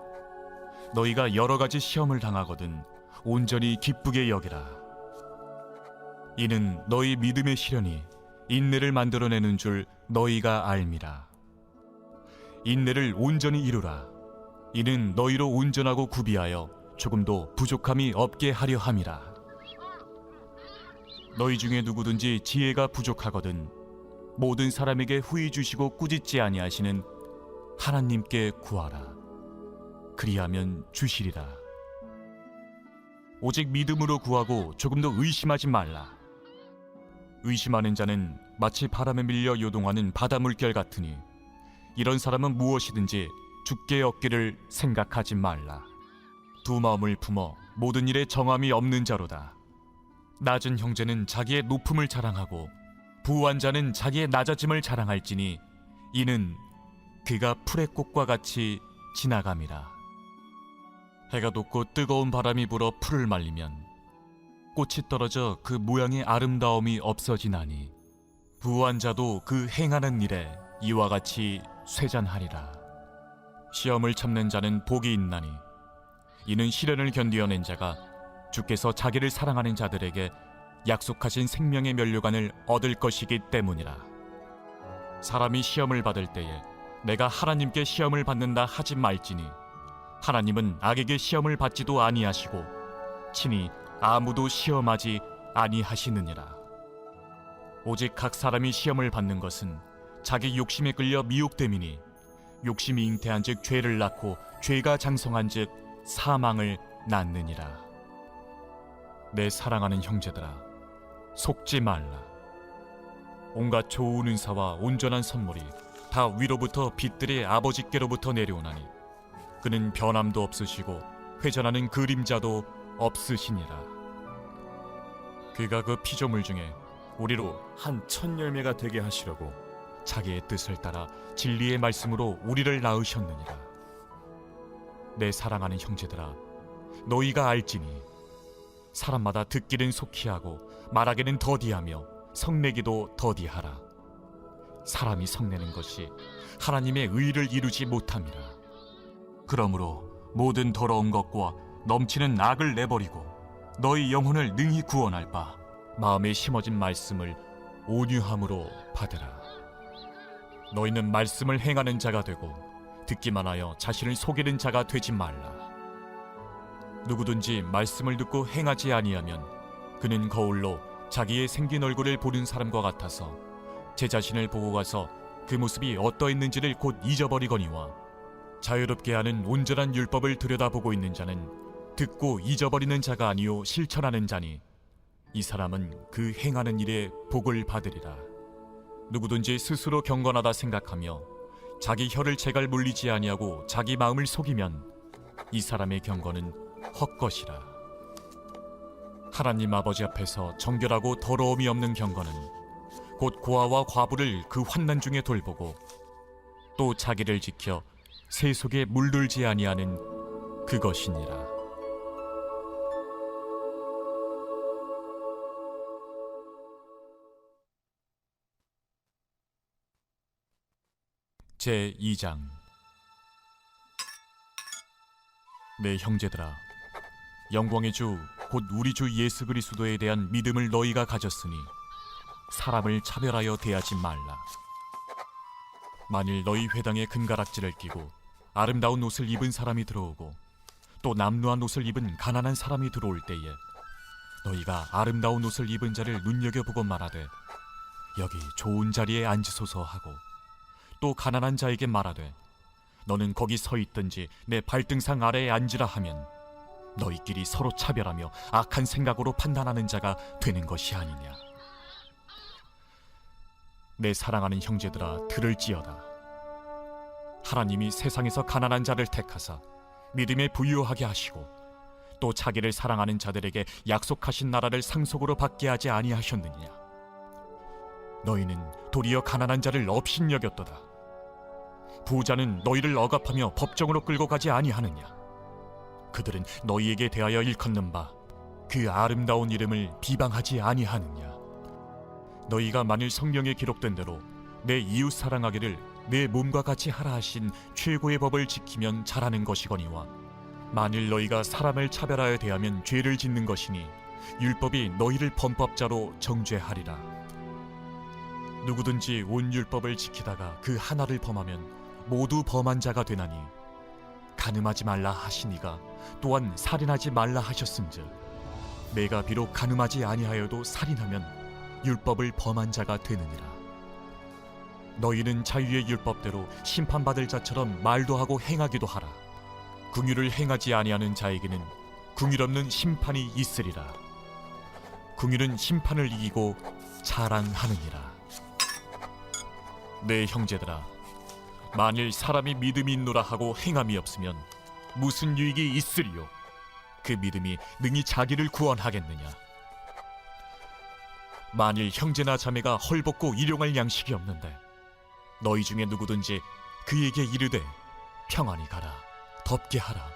너희가 여러 가지 시험을 당하거든 온전히 기쁘게 여기라. 이는 너희 믿음의 시련이 인내를 만들어내는 줄 너희가 알미라. 인내를 온전히 이루라. 이는 너희로 온전하고 구비하여 조금도 부족함이 없게 하려 함이라. 너희 중에 누구든지 지혜가 부족하거든 모든 사람에게 후히 주시고 꾸짖지 아니하시는 하나님께 구하라. 그리하면 주시리라. 오직 믿음으로 구하고 조금도 의심하지 말라. 의심하는 자는 마치 바람에 밀려 요동하는 바다 물결 같으니 이런 사람은 무엇이든지 죽게 얻기를 생각하지 말라. 두 마음을 품어 모든 일에 정함이 없는 자로다. 낮은 형제는 자기의 높음을 자랑하고 부한 자는 자기의 낮아짐을 자랑할지니 이는 그가 풀의 꽃과 같이 지나감이라. 해가 돋고 뜨거운 바람이 불어 풀을 말리면 꽃이 떨어져 그 모양의 아름다움이 없어지나니 부한 자도 그 행하는 일에 이와 같이 쇠잔하리라. 시험을 참는 자는 복이 있나니 이는 시련을 견디어낸 자가 주께서 자기를 사랑하는 자들에게 약속하신 생명의 면류관을 얻을 것이기 때문이라. 사람이 시험을 받을 때에 내가 하나님께 시험을 받는다 하지 말지니 하나님은 악에게 시험을 받지도 아니하시고 친히 아무도 시험하지 아니하시느니라. 오직 각 사람이 시험을 받는 것은 자기 욕심에 끌려 미혹됨이니 욕심이 잉태한즉 죄를 낳고 죄가 장성한즉 사망을 낳느니라. 내 사랑하는 형제들아, 속지 말라. 온갖 좋은 은사와 온전한 선물이 다 위로부터 빛들의 아버지께로부터 내려오나니 그는 변함도 없으시고 회전하는 그림자도 없으시니라. 그가 그 피조물 중에 우리로 한 첫 열매가 되게 하시려고 자기의 뜻을 따라 진리의 말씀으로 우리를 낳으셨느니라. 내 사랑하는 형제들아, 너희가 알지니 사람마다 듣기는 속히 하고 말하기는 더디하며 성내기도 더디하라. 사람이 성내는 것이 하나님의 의를 이루지 못함이라. 그러므로 모든 더러운 것과 넘치는 악을 내버리고 너희 영혼을 능히 구원할 바 마음에 심어진 말씀을 온유함으로 받으라. 너희는 말씀을 행하는 자가 되고 듣기만 하여 자신을 속이는 자가 되지 말라. 누구든지 말씀을 듣고 행하지 아니하면 그는 거울로 자기의 생긴 얼굴을 보는 사람과 같아서 제 자신을 보고 가서 그 모습이 어떠했는지를 곧 잊어버리거니와 자유롭게 하는 온전한 율법을 들여다보고 있는 자는 듣고 잊어버리는 자가 아니요 실천하는 자니 이 사람은 그 행하는 일에 복을 받으리라. 누구든지 스스로 경건하다 생각하며 자기 혀를 제갈 물리지 아니하고 자기 마음을 속이면 이 사람의 경건은 헛것이라. 하나님 아버지 앞에서 정결하고 더러움이 없는 경건은 곧 고아와 과부를 그 환난 중에 돌보고 또 자기를 지켜 새 속에 물들지 아니하는 그것이니라. 제2장. 내 형제들아, 영광의 주 곧 우리 주 예수 그리스도에 대한 믿음을 너희가 가졌으니 사람을 차별하여 대하지 말라. 만일 너희 회당에 금가락지를 끼고 아름다운 옷을 입은 사람이 들어오고 또 남루한 옷을 입은 가난한 사람이 들어올 때에 너희가 아름다운 옷을 입은 자를 눈여겨보고 말하되 여기 좋은 자리에 앉으소서 하고 또 가난한 자에게 말하되 너는 거기 서 있든지 내 발등상 아래에 앉으라 하면 너희끼리 서로 차별하며 악한 생각으로 판단하는 자가 되는 것이 아니냐. 내 사랑하는 형제들아, 들을지어다. 하나님이 세상에서 가난한 자를 택하사 믿음에 부유하게 하시고 또 자기를 사랑하는 자들에게 약속하신 나라를 상속으로 받게 하지 아니하셨느냐. 너희는 도리어 가난한 자를 업신여겼도다. 부자는 너희를 억압하며 법정으로 끌고 가지 아니하느냐. 그들은 너희에게 대하여 일컫는 바 그 아름다운 이름을 비방하지 아니하느냐. 너희가 만일 성경에 기록된 대로 내 이웃 사랑하기를 내 몸과 같이 하라 하신 최고의 법을 지키면 잘하는 것이거니와 만일 너희가 사람을 차별하여 대하면 죄를 짓는 것이니 율법이 너희를 범법자로 정죄하리라. 누구든지 온 율법을 지키다가 그 하나를 범하면 모두 범한 자가 되나니 간음하지 말라 하시니가 또한 살인하지 말라 하셨음즉 내가 비록 간음하지 아니하여도 살인하면 율법을 범한 자가 되느니라. 너희는 자유의 율법대로 심판받을 자처럼 말도 하고 행하기도 하라. 긍휼을 행하지 아니하는 자에게는 긍휼 없는 심판이 있으리라. 긍휼은 심판을 이기고 자랑하느니라. 내 형제들아, 만일 사람이 믿음이 있노라 하고 행함이 없으면 무슨 유익이 있으리요? 그 믿음이 능히 자기를 구원하겠느냐? 만일 형제나 자매가 헐벗고 일용할 양식이 없는데 너희 중에 누구든지 그에게 이르되 평안히 가라, 덥게 하라,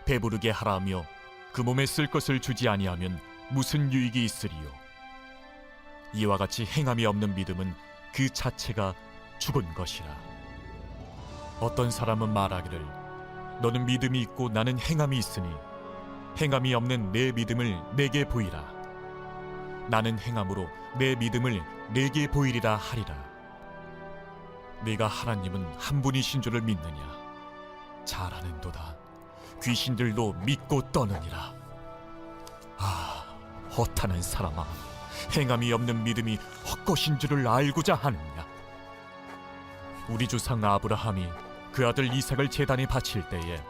배부르게 하라 하며 그 몸에 쓸 것을 주지 아니하면 무슨 유익이 있으리요? 이와 같이 행함이 없는 믿음은 그 자체가 죽은 것이라. 어떤 사람은 말하기를 너는 믿음이 있고 나는 행함이 있으니 행함이 없는 내 믿음을 내게 보이라. 나는 행함으로 내 믿음을 내게 보이리라 하리라. 네가 하나님은 한 분이신 줄을 믿느냐? 잘 아는도다. 귀신들도 믿고 떠느니라. 아, 허탄한 사람아, 행함이 없는 믿음이 헛것인 줄을 알고자 하느냐? 우리 조상 아브라함이 그 아들 이삭을 제단에 바칠 때에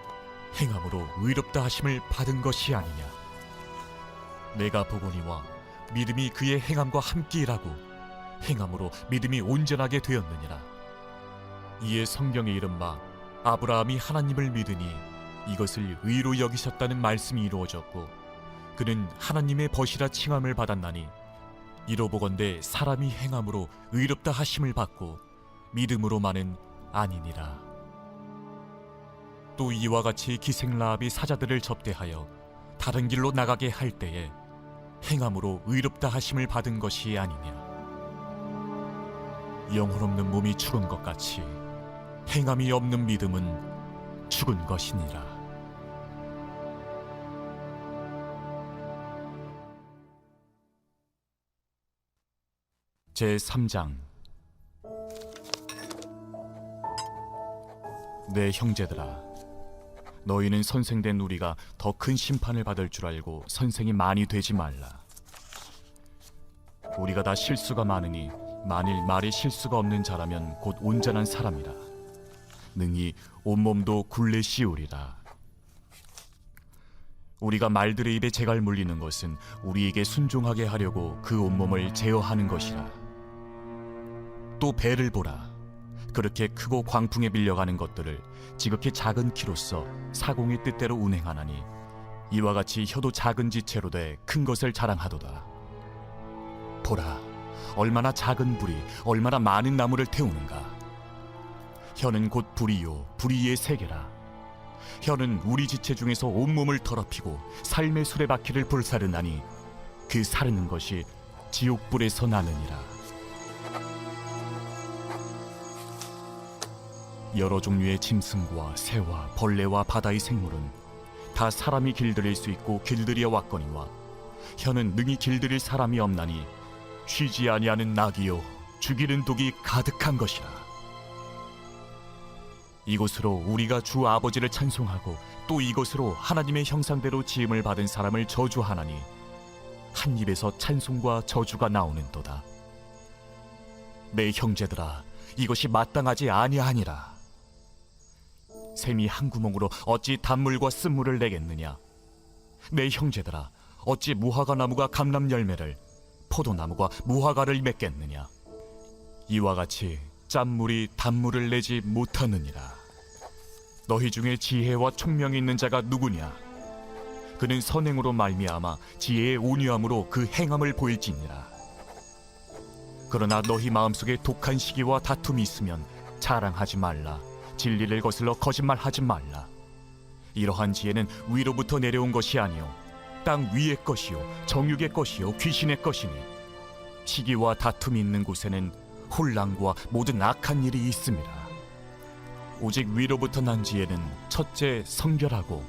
행함으로 의롭다 하심을 받은 것이 아니냐? 내가 보거니와 믿음이 그의 행함과 함께 일하고 행함으로 믿음이 온전하게 되었느니라. 이에 성경에 이른바 아브라함이 하나님을 믿으니 이것을 의로 여기셨다는 말씀이 이루어졌고 그는 하나님의 벗이라 칭함을 받았나니 이로 보건대 사람이 행함으로 의롭다 하심을 받고 믿음으로만은 아니니라. 또 이와 같이 기생라합이 사자들을 접대하여 다른 길로 나가게 할 때에 행함으로 의롭다 하심을 받은 것이 아니냐? 영혼 없는 몸이 죽은 것 같이 행함이 없는 믿음은 죽은 것이니라. 제3장. 내 형제들아, 너희는 선생된 우리가 더 큰 심판을 받을 줄 알고 선생이 많이 되지 말라. 우리가 다 실수가 많으니 만일 말에 실수가 없는 자라면 곧 온전한 사람이라. 능히 온몸도 굴레 씌우리라. 우리가 말들의 입에 재갈 물리는 것은 우리에게 순종하게 하려고 그 온몸을 제어하는 것이라. 또 배를 보라. 그렇게 크고 광풍에 밀려가는 것들을 지극히 작은 키로써 사공의 뜻대로 운행하나니 이와 같이 혀도 작은 지체로 돼 큰 것을 자랑하도다. 보라, 얼마나 작은 불이 얼마나 많은 나무를 태우는가. 혀는 곧 불이요 불이의 세계라. 혀는 우리 지체 중에서 온몸을 더럽히고 삶의 수레바퀴를 불사르나니 그 사르는 것이 지옥불에서 나느니라. 여러 종류의 짐승과 새와 벌레와 바다의 생물은 다 사람이 길들일 수 있고 길들여 왔거니와 혀는 능히 길들일 사람이 없나니 쉬지 아니하는 낙이요 죽이는 독이 가득한 것이라. 이곳으로 우리가 주 아버지를 찬송하고 또 이곳으로 하나님의 형상대로 지음을 받은 사람을 저주하나니 한 입에서 찬송과 저주가 나오는도다. 내 형제들아, 이것이 마땅하지 아니하니라. 샘이 한 구멍으로 어찌 단물과 쓴물을 내겠느냐? 내 형제들아, 어찌 무화과 나무가 감람 열매를 포도나무가 무화과를 맺겠느냐? 이와 같이 짠물이 단물을 내지 못하느니라. 너희 중에 지혜와 총명이 있는 자가 누구냐? 그는 선행으로 말미암아 지혜의 온유함으로 그 행함을 보일지니라. 그러나 너희 마음속에 독한 시기와 다툼이 있으면 자랑하지 말라. 진리를 거슬러 거짓말하지 말라. 이러한 지혜는 위로부터 내려온 것이 아니요 땅 위의 것이요 정육의 것이요 귀신의 것이니 시기와 다툼이 있는 곳에는 혼란과 모든 악한 일이 있습니다. 오직 위로부터 난 지혜는 첫째 성결하고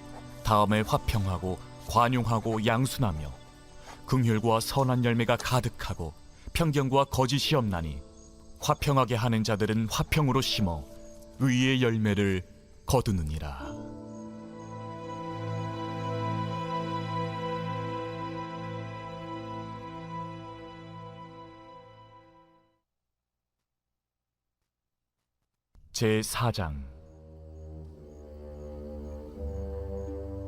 다음에 화평하고 관용하고 양순하며 긍휼과 선한 열매가 가득하고 편견과 거짓이 없나니 화평하게 하는 자들은 화평으로 심어 의의 열매를 거두느니라. 제4장.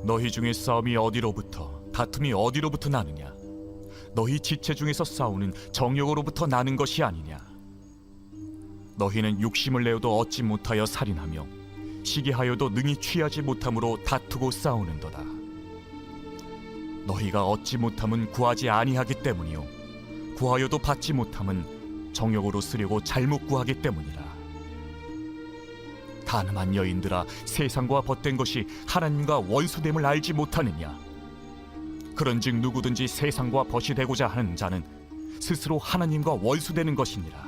너희 중에 싸움이 어디로부터 다툼이 어디로부터 나느냐? 너희 지체 중에서 싸우는 정욕으로부터 나는 것이 아니냐? 너희는 욕심을 내어도 얻지 못하여 살인하며 시기하여도 능히 취하지 못함으로 다투고 싸우는도다. 너희가 얻지 못함은 구하지 아니하기 때문이요 구하여도 받지 못함은 정욕으로 쓰려고 잘못 구하기 때문이라. 가늠한 여인들아, 세상과 벗된 것이 하나님과 원수됨을 알지 못하느냐? 그런즉 누구든지 세상과 벗이 되고자 하는 자는 스스로 하나님과 원수되는 것이니라.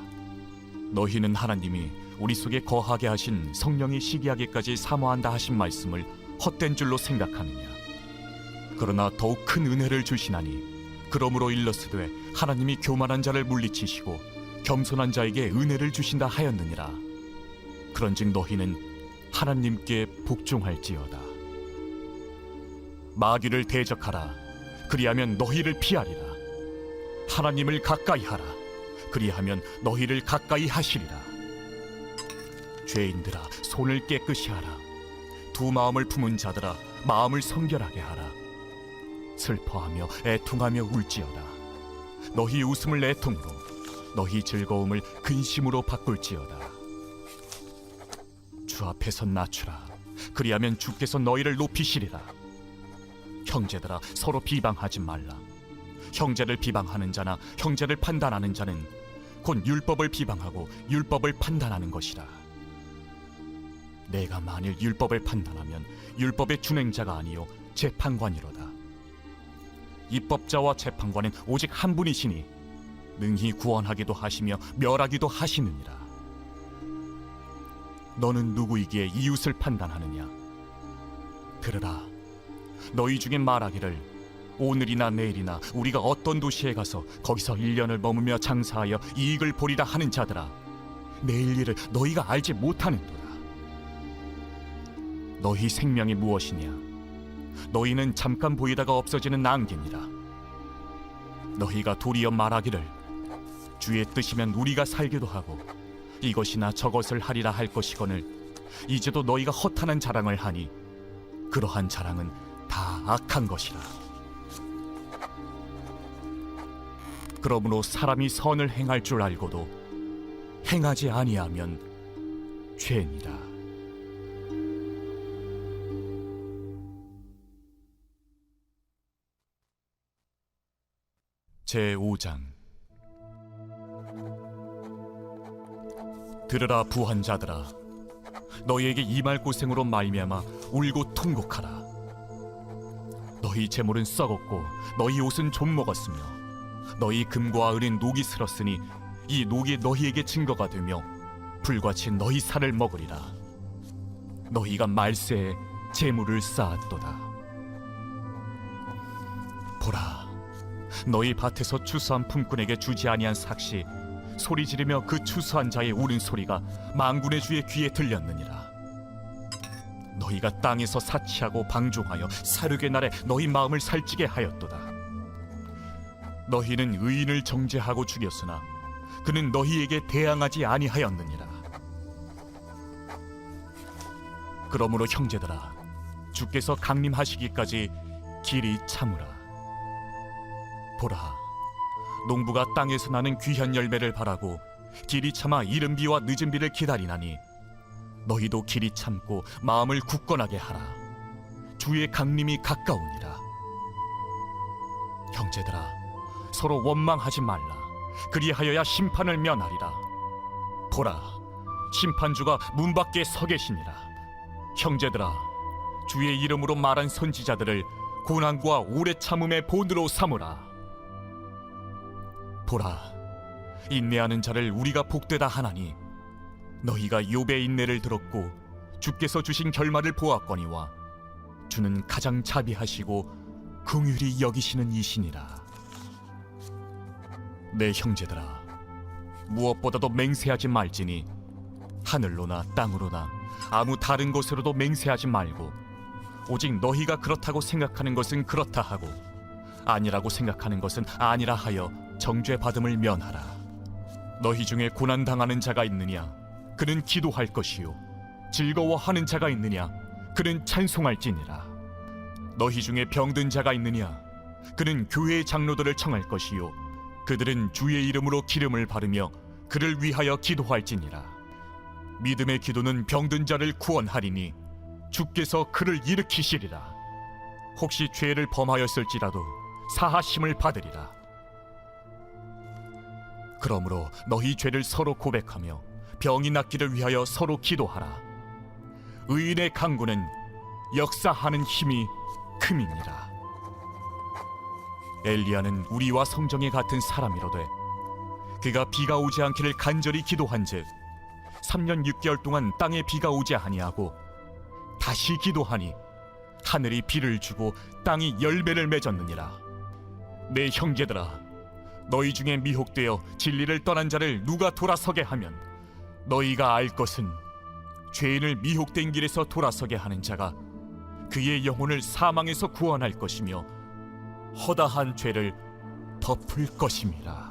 너희는 하나님이 우리 속에 거하게 하신 성령이 시기하기까지 사모한다 하신 말씀을 헛된 줄로 생각하느냐? 그러나 더욱 큰 은혜를 주시나니 그러므로 일렀으되 하나님이 교만한 자를 물리치시고 겸손한 자에게 은혜를 주신다 하였느니라. 그런즉 너희는 하나님께 복종할지어다. 마귀를 대적하라. 그리하면 너희를 피하리라. 하나님을 가까이 하라. 그리하면 너희를 가까이 하시리라. 죄인들아, 손을 깨끗이 하라. 두 마음을 품은 자들아, 마음을 성결하게 하라. 슬퍼하며 애통하며 울지어다. 너희 웃음을 애통으로, 너희 즐거움을 근심으로 바꿀지어다. 주 앞에서 낮추라. 그리하면 주께서 너희를 높이시리라. 형제들아, 서로 비방하지 말라. 형제를 비방하는 자나 형제를 판단하는 자는 곧 율법을 비방하고 율법을 판단하는 것이라. 내가 만일 율법을 판단하면 율법의 준행자가 아니요 재판관이로다. 입법자와 재판관은 오직 한 분이시니 능히 구원하기도 하시며 멸하기도 하시느니라. 너는 누구이기에 이웃을 판단하느냐? 들으라. 너희 중에 말하기를 오늘이나 내일이나 우리가 어떤 도시에 가서 거기서 1년을 머무며 장사하여 이익을 보리라 하는 자들아, 내일 일을 너희가 알지 못하는도다. 너희 생명이 무엇이냐? 너희는 잠깐 보이다가 없어지는 안개니라. 너희가 도리어 말하기를 주의 뜻이면 우리가 살기도 하고 이것이나 저것을 하리라 할 것이거늘 이제도 너희가 허탄한 자랑을 하니 그러한 자랑은 다 악한 것이라. 그러므로 사람이 선을 행할 줄 알고도 행하지 아니하면 죄니라. 제5장. 들으라 부한 자들아, 너희에게 임할 고생으로 말미암아 울고 통곡하라. 너희 재물은 썩었고 너희 옷은 좀 먹었으며 너희 금과 은은 녹이 슬었으니 이 녹이 너희에게 증거가 되며 불같이 너희 살을 먹으리라. 너희가 말세에 재물을 쌓았도다. 보라, 너희 밭에서 추수한 품꾼에게 주지 아니한 삭시 소리 지르며 그 추수한 자의 우는 소리가 만군의 주의 귀에 들렸느니라. 너희가 땅에서 사치하고 방종하여 사륙의 날에 너희 마음을 살찌게 하였도다. 너희는 의인을 정죄하고 죽였으나 그는 너희에게 대항하지 아니하였느니라. 그러므로 형제들아, 주께서 강림하시기까지 길이 참으라. 보라, 농부가 땅에서 나는 귀한 열매를 바라고 길이 참아 이른 비와 늦은 비를 기다리나니 너희도 길이 참고 마음을 굳건하게 하라. 주의 강림이 가까우니라. 형제들아, 서로 원망하지 말라. 그리하여야 심판을 면하리라. 보라, 심판주가 문 밖에 서 계시니라. 형제들아, 주의 이름으로 말한 선지자들을 고난과 오래 참음의 본으로 삼으라. 보라, 인내하는 자를 우리가 복되다 하나니 너희가 욥의 인내를 들었고 주께서 주신 결말을 보았거니와 주는 가장 자비하시고 긍휼히 여기시는 이시니라. 내 형제들아, 무엇보다도 맹세하지 말지니 하늘로나 땅으로나 아무 다른 곳으로도 맹세하지 말고 오직 너희가 그렇다고 생각하는 것은 그렇다 하고 아니라고 생각하는 것은 아니라 하여 정죄 받음을 면하라. 너희 중에 고난 당하는 자가 있느냐? 그는 기도할 것이요. 즐거워하는 자가 있느냐? 그는 찬송할지니라. 너희 중에 병든 자가 있느냐? 그는 교회의 장로들을 청할 것이요. 그들은 주의 이름으로 기름을 바르며 그를 위하여 기도할지니라. 믿음의 기도는 병든 자를 구원하리니 주께서 그를 일으키시리라. 혹시 죄를 범하였을지라도 사하심을 받으리라. 그러므로 너희 죄를 서로 고백하며 병이 낫기를 위하여 서로 기도하라. 의인의 강구는 역사하는 힘이 큼이니라. 엘리야는 우리와 성정에 같은 사람이로되 그가 비가 오지 않기를 간절히 기도한즉 3년 6개월 동안 땅에 비가 오지 아니하고 다시 기도하니 하늘이 비를 주고 땅이 열매를 맺었느니라. 내 형제들아, 너희 중에 미혹되어 진리를 떠난 자를 누가 돌아서게 하면 너희가 알 것은 죄인을 미혹된 길에서 돌아서게 하는 자가 그의 영혼을 사망에서 구원할 것이며 허다한 죄를 덮을 것임이라.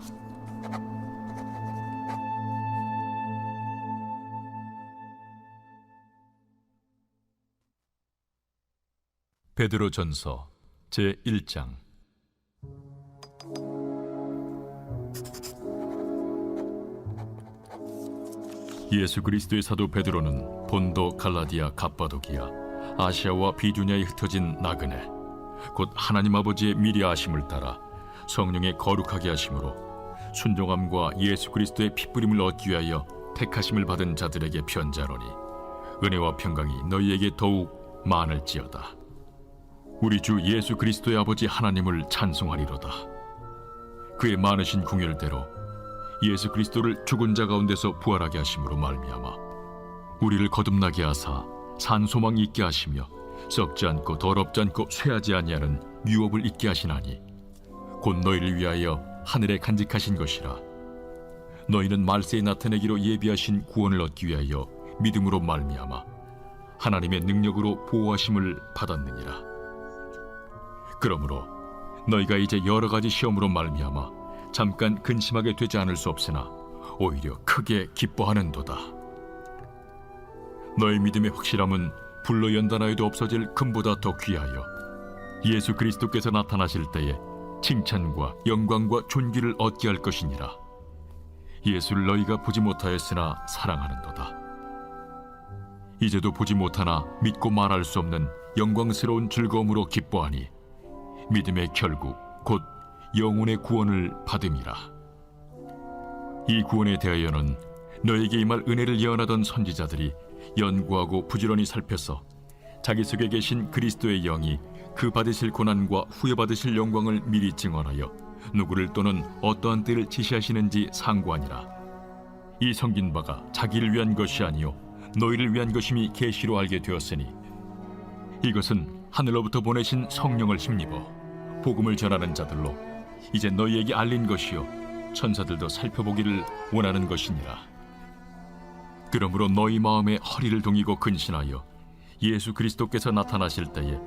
베드로전서 제1장. 예수 그리스도의 사도 베드로는 본도, 갈라디아, 갑바도기아, 아시아와 비두냐에 흩어진 나그네, 곧 하나님 아버지의 미리 아심을 따라 성령의 거룩하게 하심으로 순종함과 예수 그리스도의 핏부림을 얻기 위하여 택하심을 받은 자들에게 편지하노니 은혜와 평강이 너희에게 더욱 많을지어다. 우리 주 예수 그리스도의 아버지 하나님을 찬송하리로다. 그의 많으신 궁율대로 예수 그리스도를 죽은 자 가운데서 부활하게 하심으로 말미암아 우리를 거듭나게 하사 산소망 있게 하시며 썩지 않고 더럽지 않고 쇠하지 아니하는 유업을 있게 하시나니 곧 너희를 위하여 하늘에 간직하신 것이라. 너희는 말세에 나타내기로 예비하신 구원을 얻기 위하여 믿음으로 말미암아 하나님의 능력으로 보호하심을 받았느니라. 그러므로 너희가 이제 여러 가지 시험으로 말미암아 잠깐 근심하게 되지 않을 수 없으나 오히려 크게 기뻐하는도다. 너희 믿음의 확실함은 불로 연단하여도 없어질 금보다 더 귀하여 예수 그리스도께서 나타나실 때에 칭찬과 영광과 존귀를 얻게 할 것이니라. 예수를 너희가 보지 못하였으나 사랑하는도다. 이제도 보지 못하나 믿고 말할 수 없는 영광스러운 즐거움으로 기뻐하니 믿음의 결국 곧 영혼의 구원을 받음이라. 이 구원에 대하여는 너에게 임할 은혜를 예언하던 선지자들이 연구하고 부지런히 살펴서 자기 속에 계신 그리스도의 영이 그 받으실 고난과 후에 받으실 영광을 미리 증언하여 누구를 또는 어떠한 때를 지시하시는지 상고하니라. 이 성긴 바가 자기를 위한 것이 아니요 너희를 위한 것임이 계시로 알게 되었으니 이것은 하늘로부터 보내신 성령을 힘입어 복음을 전하는 자들로 이제 너희에게 알린 것이요 천사들도 살펴보기를 원하는 것이니라. 그러므로 너희 마음에 허리를 동이고 근신하여 예수 그리스도께서 나타나실 때에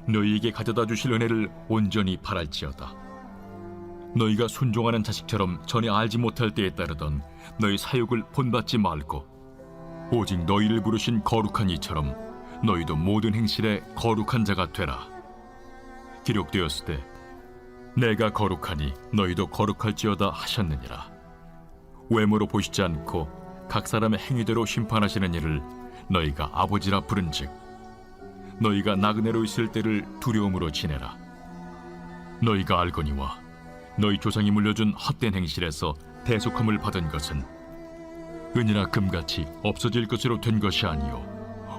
너희에게 가져다 주실 은혜를 온전히 바랄지어다. 너희가 순종하는 자식처럼 전에 알지 못할 때에 따르던 너희 사욕을 본받지 말고 오직 너희를 부르신 거룩한 이처럼 너희도 모든 행실에 거룩한 자가 되라. 기록되었으되 내가 거룩하니 너희도 거룩할지어다 하셨느니라. 외모로 보시지 않고 각 사람의 행위대로 심판하시는 이를 너희가 아버지라 부른즉 너희가 나그네로 있을 때를 두려움으로 지내라. 너희가 알거니와 너희 조상이 물려준 헛된 행실에서 대속함을 받은 것은 은이나 금같이 없어질 것으로 된 것이 아니요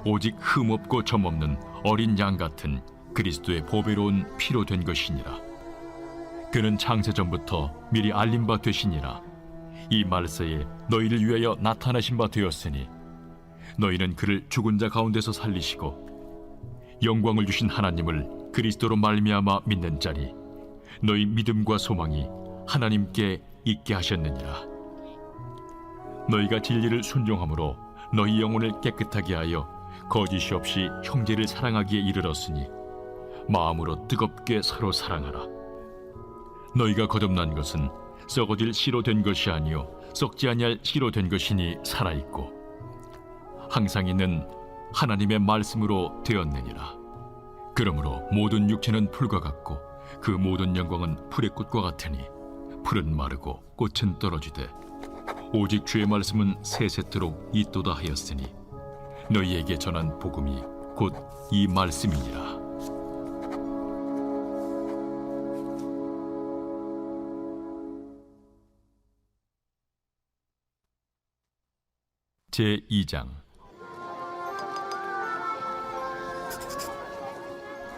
오직 흠없고 점없는 어린 양 같은 그리스도의 보배로운 피로 된 것이니라. 그는 창세전부터 미리 알린 바 되시니라. 이 말세에 너희를 위하여 나타나신 바 되었으니 너희는 그를 죽은 자 가운데서 살리시고 영광을 주신 하나님을 그리스도로 말미암아 믿는 자니 너희 믿음과 소망이 하나님께 있게 하셨느니라. 너희가 진리를 순종함으로 너희 영혼을 깨끗하게 하여 거짓이 없이 형제를 사랑하기에 이르렀으니 마음으로 뜨겁게 서로 사랑하라. 너희가 거듭난 것은 썩어질 씨로 된 것이 아니요 썩지 아니할 씨로 된 것이니 살아있고 항상 있는 하나님의 말씀으로 되었느니라. 그러므로 모든 육체는 풀과 같고 그 모든 영광은 풀의 꽃과 같으니 풀은 마르고 꽃은 떨어지되 오직 주의 말씀은 세세토록 있도다 하였으니 너희에게 전한 복음이 곧 이 말씀이니라. 제2장.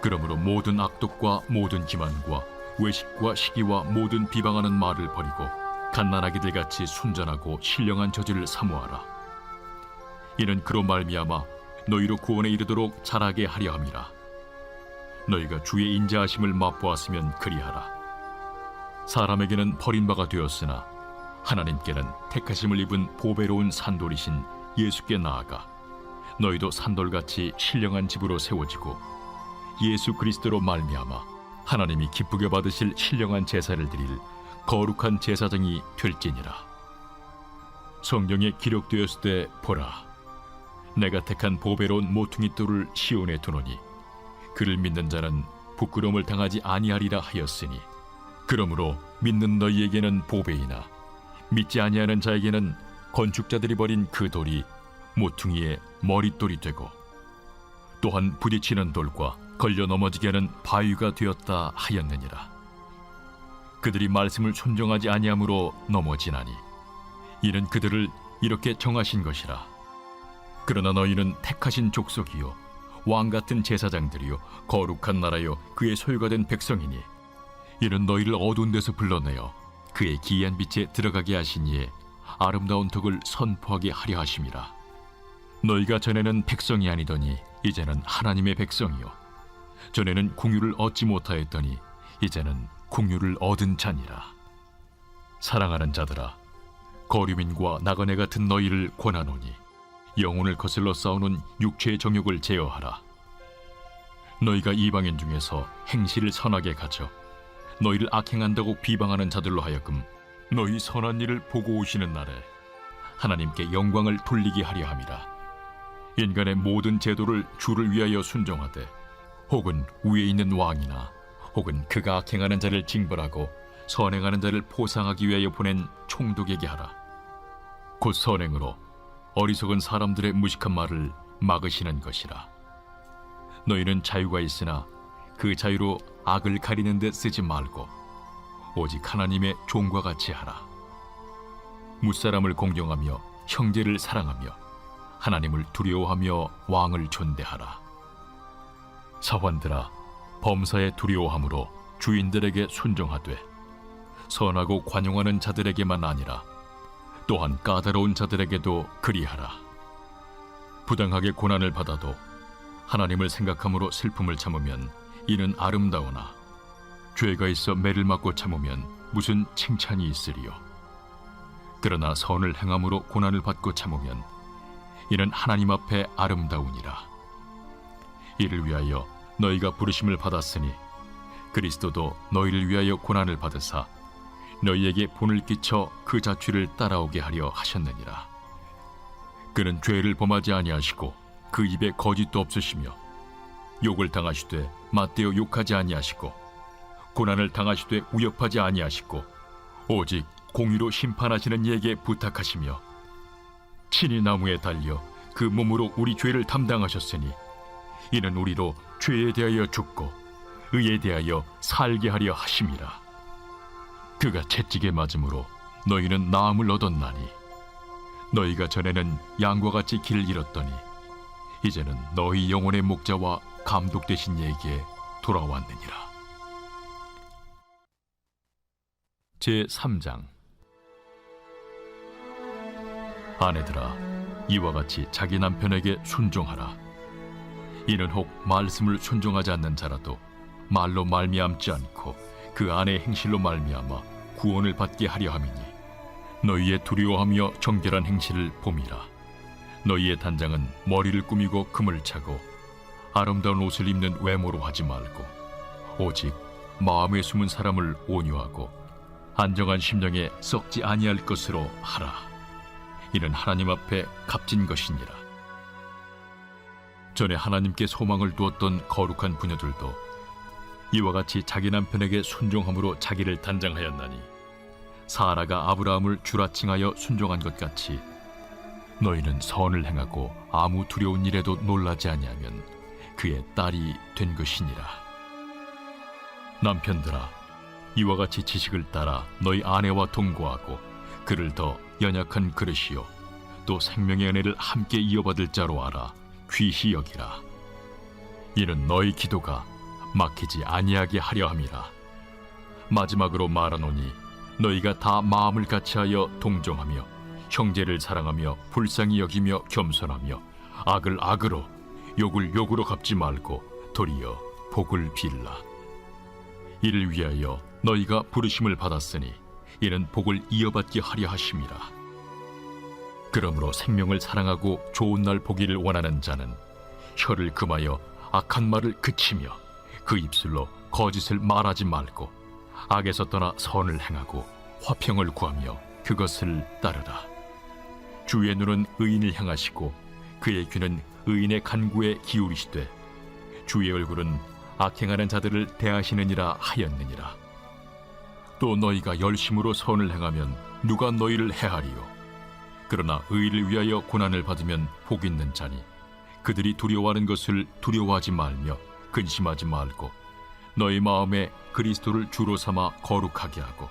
그러므로 모든 악독과 모든 기만과 외식과 시기와 모든 비방하는 말을 버리고 갓난아기들 같이 순전하고 신령한 저지를 사모하라. 이는 그로 말미암아 너희로 구원에 이르도록 자라게 하려 함이라. 너희가 주의 인자하심을 맛보았으면 그리하라. 사람에게는 버림바가 되었으나 하나님께는 택하심을 입은 보배로운 산돌이신 예수께 나아가 너희도 산돌같이 신령한 집으로 세워지고 예수 그리스도로 말미암아 하나님이 기쁘게 받으실 신령한 제사를 드릴 거룩한 제사장이 될지니라. 성경에 기록되었을 때 보라, 내가 택한 보배로운 모퉁이 돌을 시온에 두노니 그를 믿는 자는 부끄러움을 당하지 아니하리라 하였으니 그러므로 믿는 너희에게는 보배이나 믿지 아니하는 자에게는 건축자들이 버린 그 돌이 모퉁이의 머릿돌이 되고 또한 부딪히는 돌과 걸려 넘어지게 하는 바위가 되었다 하였느니라. 그들이 말씀을 순종하지 아니함으로 넘어지나니 이는 그들을 이렇게 정하신 것이라. 그러나 너희는 택하신 족속이요 왕같은 제사장들이요 거룩한 나라요 그의 소유가 된 백성이니 이는 너희를 어두운 데서 불러내어 그의 기이한 빛에 들어가게 하신 이에 아름다운 덕을 선포하게 하려 하심이라. 너희가 전에는 백성이 아니더니 이제는 하나님의 백성이요 전에는 궁유를 얻지 못하였더니 이제는 궁유를 얻은 자니라. 사랑하는 자들아, 거류민과 나그네 같은 너희를 권하노니 영혼을 거슬러 싸우는 육체의 정욕을 제어하라. 너희가 이방인 중에서 행실을 선하게 가져 너희를 악행한다고 비방하는 자들로 하여금 너희 선한 일을 보고 오시는 날에 하나님께 영광을 돌리게 하려 함이라. 인간의 모든 제도를 주를 위하여 순종하되 혹은 위에 있는 왕이나 혹은 그가 악행하는 자를 징벌하고 선행하는 자를 포상하기 위하여 보낸 총독에게 하라. 곧 선행으로 어리석은 사람들의 무식한 말을 막으시는 것이라. 너희는 자유가 있으나 그 자유로 악을 가리는 데 쓰지 말고 오직 하나님의 종과 같이 하라. 무사람을 공경하며 형제를 사랑하며 하나님을 두려워하며 왕을 존대하라. 사환들아, 범사에 두려워함으로 주인들에게 순종하되 선하고 관용하는 자들에게만 아니라 또한 까다로운 자들에게도 그리하라. 부당하게 고난을 받아도 하나님을 생각함으로 슬픔을 참으면 이는 아름다우나 죄가 있어 매를 맞고 참으면 무슨 칭찬이 있으리요. 그러나 선을 행함으로 고난을 받고 참으면 이는 하나님 앞에 아름다우니라. 이를 위하여 너희가 부르심을 받았으니 그리스도도 너희를 위하여 고난을 받으사 너희에게 본을 끼쳐 그 자취를 따라오게 하려 하셨느니라. 그는 죄를 범하지 아니하시고 그 입에 거짓도 없으시며 욕을 당하시되 맞대어 욕하지 아니하시고 고난을 당하시되 위협하지 아니하시고 오직 공의로 심판하시는 이에게 부탁하시며 친히 나무에 달려 그 몸으로 우리 죄를 담당하셨으니 이는 우리로 죄에 대하여 죽고 의에 대하여 살게 하려 하심이라. 그가 채찍에 맞음으로 너희는 나음을 얻었나니 너희가 전에는 양과 같이 길을 잃었더니 이제는 너희 영혼의 목자와 감독 되신 이에게 돌아왔느니라. 제3장. 아내들아, 이와 같이 자기 남편에게 순종하라. 이는 혹 말씀을 순종하지 않는 자라도 말로 말미암지 않고 그 안의 행실로 말미암아 구원을 받게 하려 함이니 너희의 두려워하며 정결한 행실을 봄이라. 너희의 단장은 머리를 꾸미고 금을 차고 아름다운 옷을 입는 외모로 하지 말고 오직 마음에 숨은 사람을 온유하고 안정한 심령에 썩지 아니할 것으로 하라. 이는 하나님 앞에 값진 것이니라. 전에 하나님께 소망을 두었던 거룩한 부녀들도 이와 같이 자기 남편에게 순종함으로 자기를 단장하였나니 사라가 아브라함을 주라칭하여 순종한 것 같이 너희는 선을 행하고 아무 두려운 일에도 놀라지 아니하면 그의 딸이 된 것이니라. 남편들아, 이와 같이 지식을 따라 너희 아내와 동거하고 그를 더 연약한 그릇이요 또 생명의 은혜를 함께 이어받을 자로 알아 귀히 여기라. 이는 너희 기도가 막히지 아니하게 하려 함이라. 마지막으로 말하노니 너희가 다 마음을 같이하여 동정하며 형제를 사랑하며 불쌍히 여기며 겸손하며 악을 악으로 욕을 욕으로 갚지 말고 도리어 복을 빌라. 이를 위하여 너희가 부르심을 받았으니 이는 복을 이어받게 하려 하심이라. 그러므로 생명을 사랑하고 좋은 날 보기를 원하는 자는 혀를 금하여 악한 말을 그치며 그 입술로 거짓을 말하지 말고 악에서 떠나 선을 행하고 화평을 구하며 그것을 따르라. 주의 눈은 의인을 향하시고 그의 귀는 의인의 간구에 기울이시되 주의 얼굴은 악행하는 자들을 대하시느니라 하였느니라. 또 너희가 열심으로 선을 행하면 누가 너희를 해하리요? 그러나 의를 위하여 고난을 받으면 복 있는 자니 그들이 두려워하는 것을 두려워하지 말며 근심하지 말고 너희 마음에 그리스도를 주로 삼아 거룩하게 하고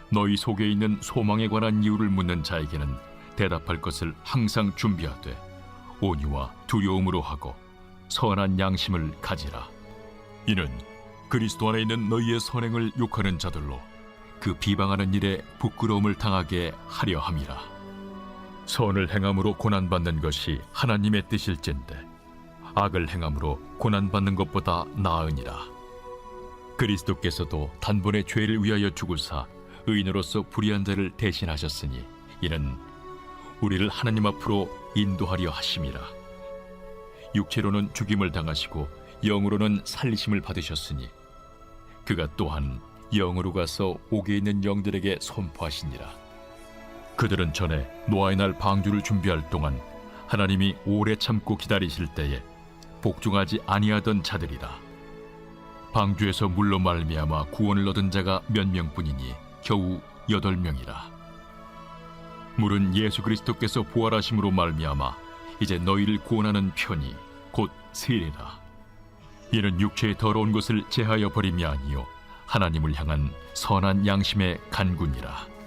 너희 속에 있는 소망에 관한 이유를 묻는 자에게는 대답할 것을 항상 준비하되 온유와 두려움으로 하고 선한 양심을 가지라. 이는 그리스도 안에 있는 너희의 선행을 욕하는 자들로 그 비방하는 일에 부끄러움을 당하게 하려 함이라. 선을 행함으로 고난받는 것이 하나님의 뜻일진데 악을 행함으로 고난받는 것보다 나으니라. 그리스도께서도 단번에 죄를 위하여 죽으사 의인으로서 불의한 자를 대신하셨으니 이는 우리를 하나님 앞으로 인도하려 하심이라. 육체로는 죽임을 당하시고 영으로는 살리심을 받으셨으니 그가 또한 영으로 가서 옥에 있는 영들에게 선포하시니라. 그들은 전에 노아의 날 방주를 준비할 동안 하나님이 오래 참고 기다리실 때에 복종하지 아니하던 자들이라. 방주에서 물로 말미암아 구원을 얻은 자가 몇 명뿐이니 겨우 8명이라. 물은 예수 그리스도께서 부활하심으로 말미암아 이제 너희를 구원하는 편이 곧 세례라. 이는 육체의 더러운 것을 제하여 버림이 아니요 하나님을 향한 선한 양심의 간구니라.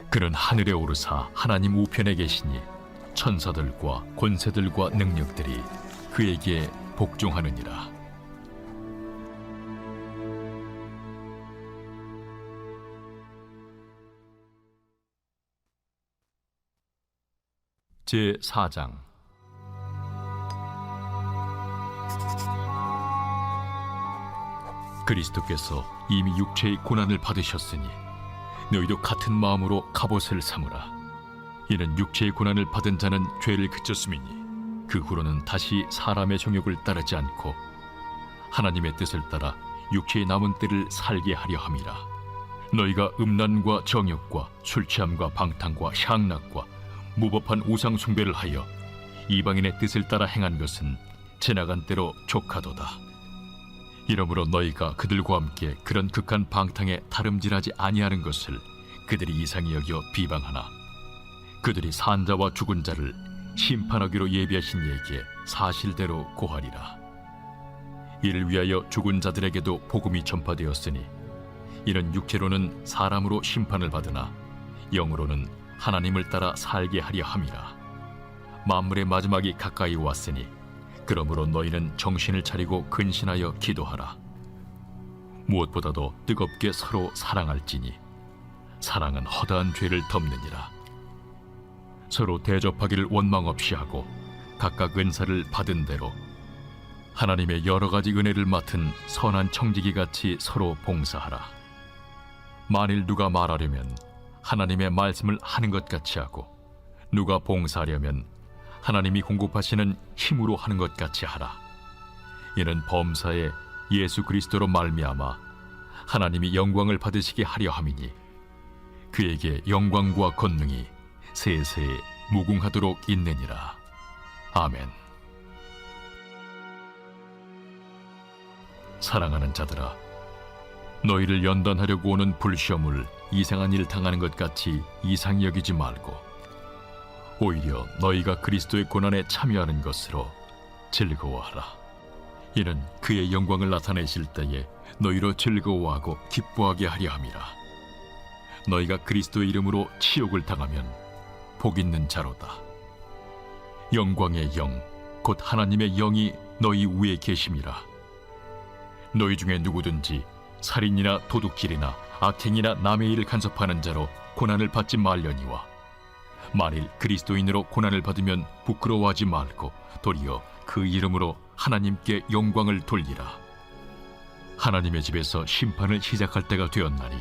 그는 하늘에 오르사 하나님 우편에 계시니 천사들과 권세들과 능력들이 그에게 복종하느니라. 제4장. 그리스도께서 이미 육체의 고난을 받으셨으니 너희도 같은 마음으로 갑옷을 삼으라. 이는 육체의 고난을 받은 자는 죄를 그쳤음이니 그 후로는 다시 사람의 정욕을 따르지 않고 하나님의 뜻을 따라 육체의 남은 때를 살게 하려 함이라. 너희가 음란과 정욕과 술취함과 방탕과 향락과 무법한 우상 숭배를 하여 이방인의 뜻을 따라 행한 것은 지나간 때로 족하도다. 이러므로 너희가 그들과 함께 그런 극한 방탕에 다름질하지 아니하는 것을 그들이 이상히 여겨 비방하나 그들이 산자와 죽은 자를 심판하기로 예비하신 이에게 사실대로 고하리라. 이를 위하여 죽은 자들에게도 복음이 전파되었으니 이는 육체로는 사람으로 심판을 받으나 영으로는 하나님을 따라 살게 하려 함이라. 만물의 마지막이 가까이 왔으니 그러므로 너희는 정신을 차리고 근신하여 기도하라. 무엇보다도 뜨겁게 서로 사랑할지니 사랑은 허다한 죄를 덮느니라. 서로 대접하기를 원망 없이 하고 각각 은사를 받은 대로 하나님의 여러 가지 은혜를 맡은 선한 청지기 같이 서로 봉사하라. 만일 누가 말하려면 하나님의 말씀을 하는 것 같이 하고, 누가 봉사하려면 하나님이 공급하시는 힘으로 하는 것 같이 하라. 이는 범사에 예수 그리스도로 말미암아 하나님이 영광을 받으시게 하려 함이니, 그에게 영광과 권능이 세세에 무궁하도록 있느니라. 아멘. 사랑하는 자들아, 너희를 연단하려고 오는 불시험을 이상한 일 당하는 것 같이 이상히 여기지 말고, 오히려 너희가 그리스도의 고난에 참여하는 것으로 즐거워하라. 이는 그의 영광을 나타내실 때에 너희로 즐거워하고 기뻐하게 하려 함이라. 너희가 그리스도의 이름으로 치욕을 당하면 복 있는 자로다. 영광의 영, 곧 하나님의 영이 너희 위에 계심이라. 너희 중에 누구든지 살인이나 도둑질이나 악행이나 남의 일을 간섭하는 자로 고난을 받지 말려니와, 만일 그리스도인으로 고난을 받으면 부끄러워하지 말고 도리어 그 이름으로 하나님께 영광을 돌리라. 하나님의 집에서 심판을 시작할 때가 되었나니,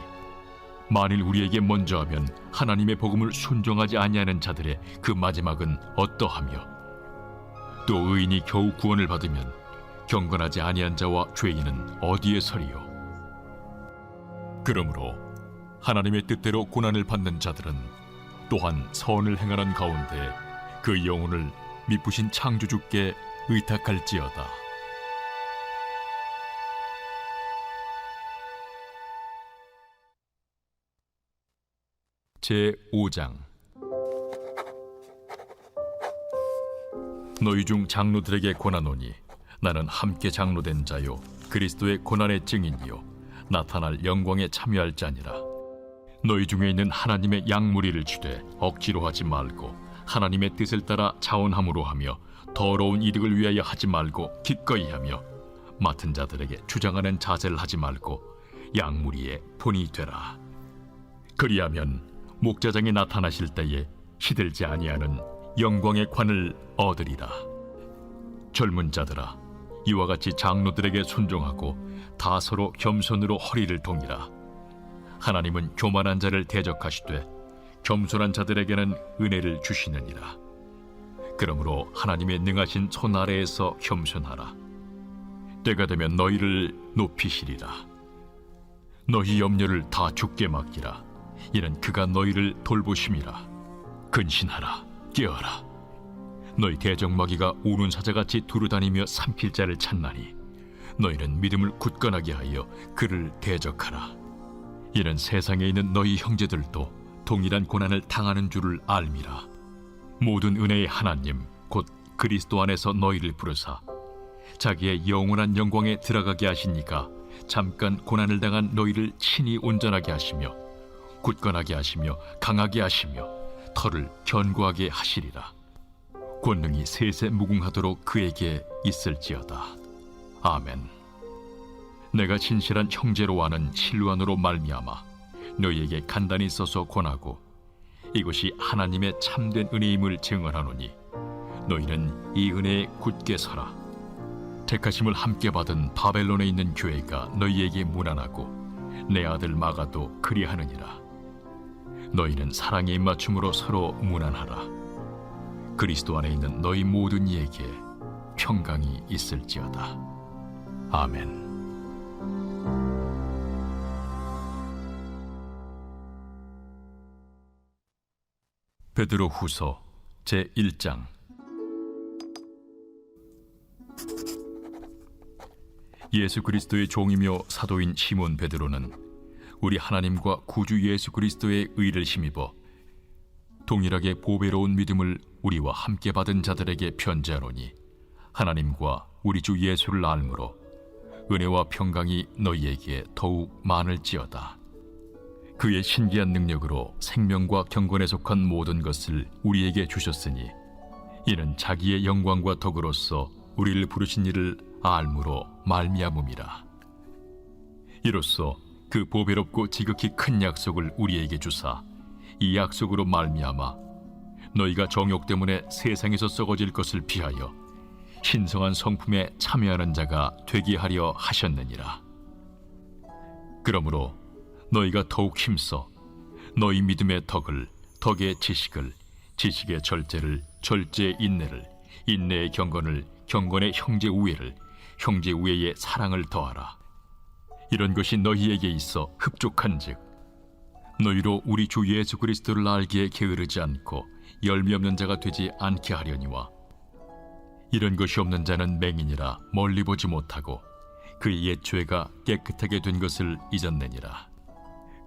만일 우리에게 먼저 하면 하나님의 복음을 순종하지 아니하는 자들의 그 마지막은 어떠하며, 또 의인이 겨우 구원을 받으면 경건하지 아니한 자와 죄인은 어디에 서리요? 그러므로 하나님의 뜻대로 고난을 받는 자들은 또한 선을 행하는 가운데 그 영혼을 미쁘신 창조주께 의탁할지어다. 제5장. 너희 중 장로들에게 권하노니, 나는 함께 장로된 자요 그리스도의 고난의 증인이요 나타날 영광에 참여할 자니라. 너희 중에 있는 하나님의 양무리를 주되 억지로 하지 말고 하나님의 뜻을 따라 자원함으로 하며, 더러운 이득을 위하여 하지 말고 기꺼이 하며, 맡은 자들에게 주장하는 자세를 하지 말고 양무리의 본이 되라. 그리하면 목자장이 나타나실 때에 시들지 아니하는 영광의 관을 얻으리라. 젊은 자들아, 이와 같이 장로들에게 순종하고 다 서로 겸손으로 허리를 동이라. 하나님은 교만한 자를 대적하시되 겸손한 자들에게는 은혜를 주시느니라. 그러므로 하나님의 능하신 손 아래에서 겸손하라. 때가 되면 너희를 높이시리라. 너희 염려를 다 주께 맡기라. 이는 그가 너희를 돌보심이라. 근신하라, 깨어라. 너희 대적마귀가 우는 사자같이 두루다니며 삼킬 자를 찾나니, 너희는 믿음을 굳건하게 하여 그를 대적하라. 이는 세상에 있는 너희 형제들도 동일한 고난을 당하는 줄을 알미라. 모든 은혜의 하나님 곧 그리스도 안에서 너희를 부르사 자기의 영원한 영광에 들어가게 하시니까, 잠깐 고난을 당한 너희를 친히 온전하게 하시며 굳건하게 하시며 강하게 하시며 털을 견고하게 하시리라. 권능이 세세 무궁하도록 그에게 있을지어다. 아멘. 내가 진실한 형제로 아는 실루안으로 말미암아 너희에게 간단히 써서 권하고, 이것이 하나님의 참된 은혜임을 증언하노니, 너희는 이 은혜에 굳게 서라. 택하심을 함께 받은 바벨론에 있는 교회가 너희에게 문안하고 내 아들 마가도 그리하느니라. 너희는 사랑의 입맞춤으로 서로 문안하라. 그리스도 안에 있는 너희 모든 이에게 평강이 있을지어다. 아멘. 베드로 후서 제1장. 예수 그리스도의 종이며 사도인 시몬 베드로는 우리 하나님과 구주 예수 그리스도의 의를 힘입어 동일하게 보배로운 믿음을 우리와 함께 받은 자들에게 편지하노니, 하나님과 우리 주 예수를 알므로 은혜와 평강이 너희에게 더욱 많을지어다. 그의 신기한 능력으로 생명과 경건에 속한 모든 것을 우리에게 주셨으니, 이는 자기의 영광과 덕으로서 우리를 부르신 이를 알므로 말미암음이라. 이로써 그 보배롭고 지극히 큰 약속을 우리에게 주사 이 약속으로 말미암아 너희가 정욕 때문에 세상에서 썩어질 것을 피하여 신성한 성품에 참여하는 자가 되게 하려 하셨느니라. 그러므로 너희가 더욱 힘써 너희 믿음의 덕을, 덕의 지식을, 지식의 절제를, 절제의 인내를, 인내의 경건을, 경건의 형제 우애를, 형제 우애의 사랑을 더하라. 이런 것이 너희에게 있어 흡족한즉 너희로 우리 주 예수 그리스도를 알기에 게으르지 않고 열매 없는 자가 되지 않게 하려니와, 이런 것이 없는 자는 맹인이라 멀리 보지 못하고 그의 옛 죄가 깨끗하게 된 것을 잊었느니라.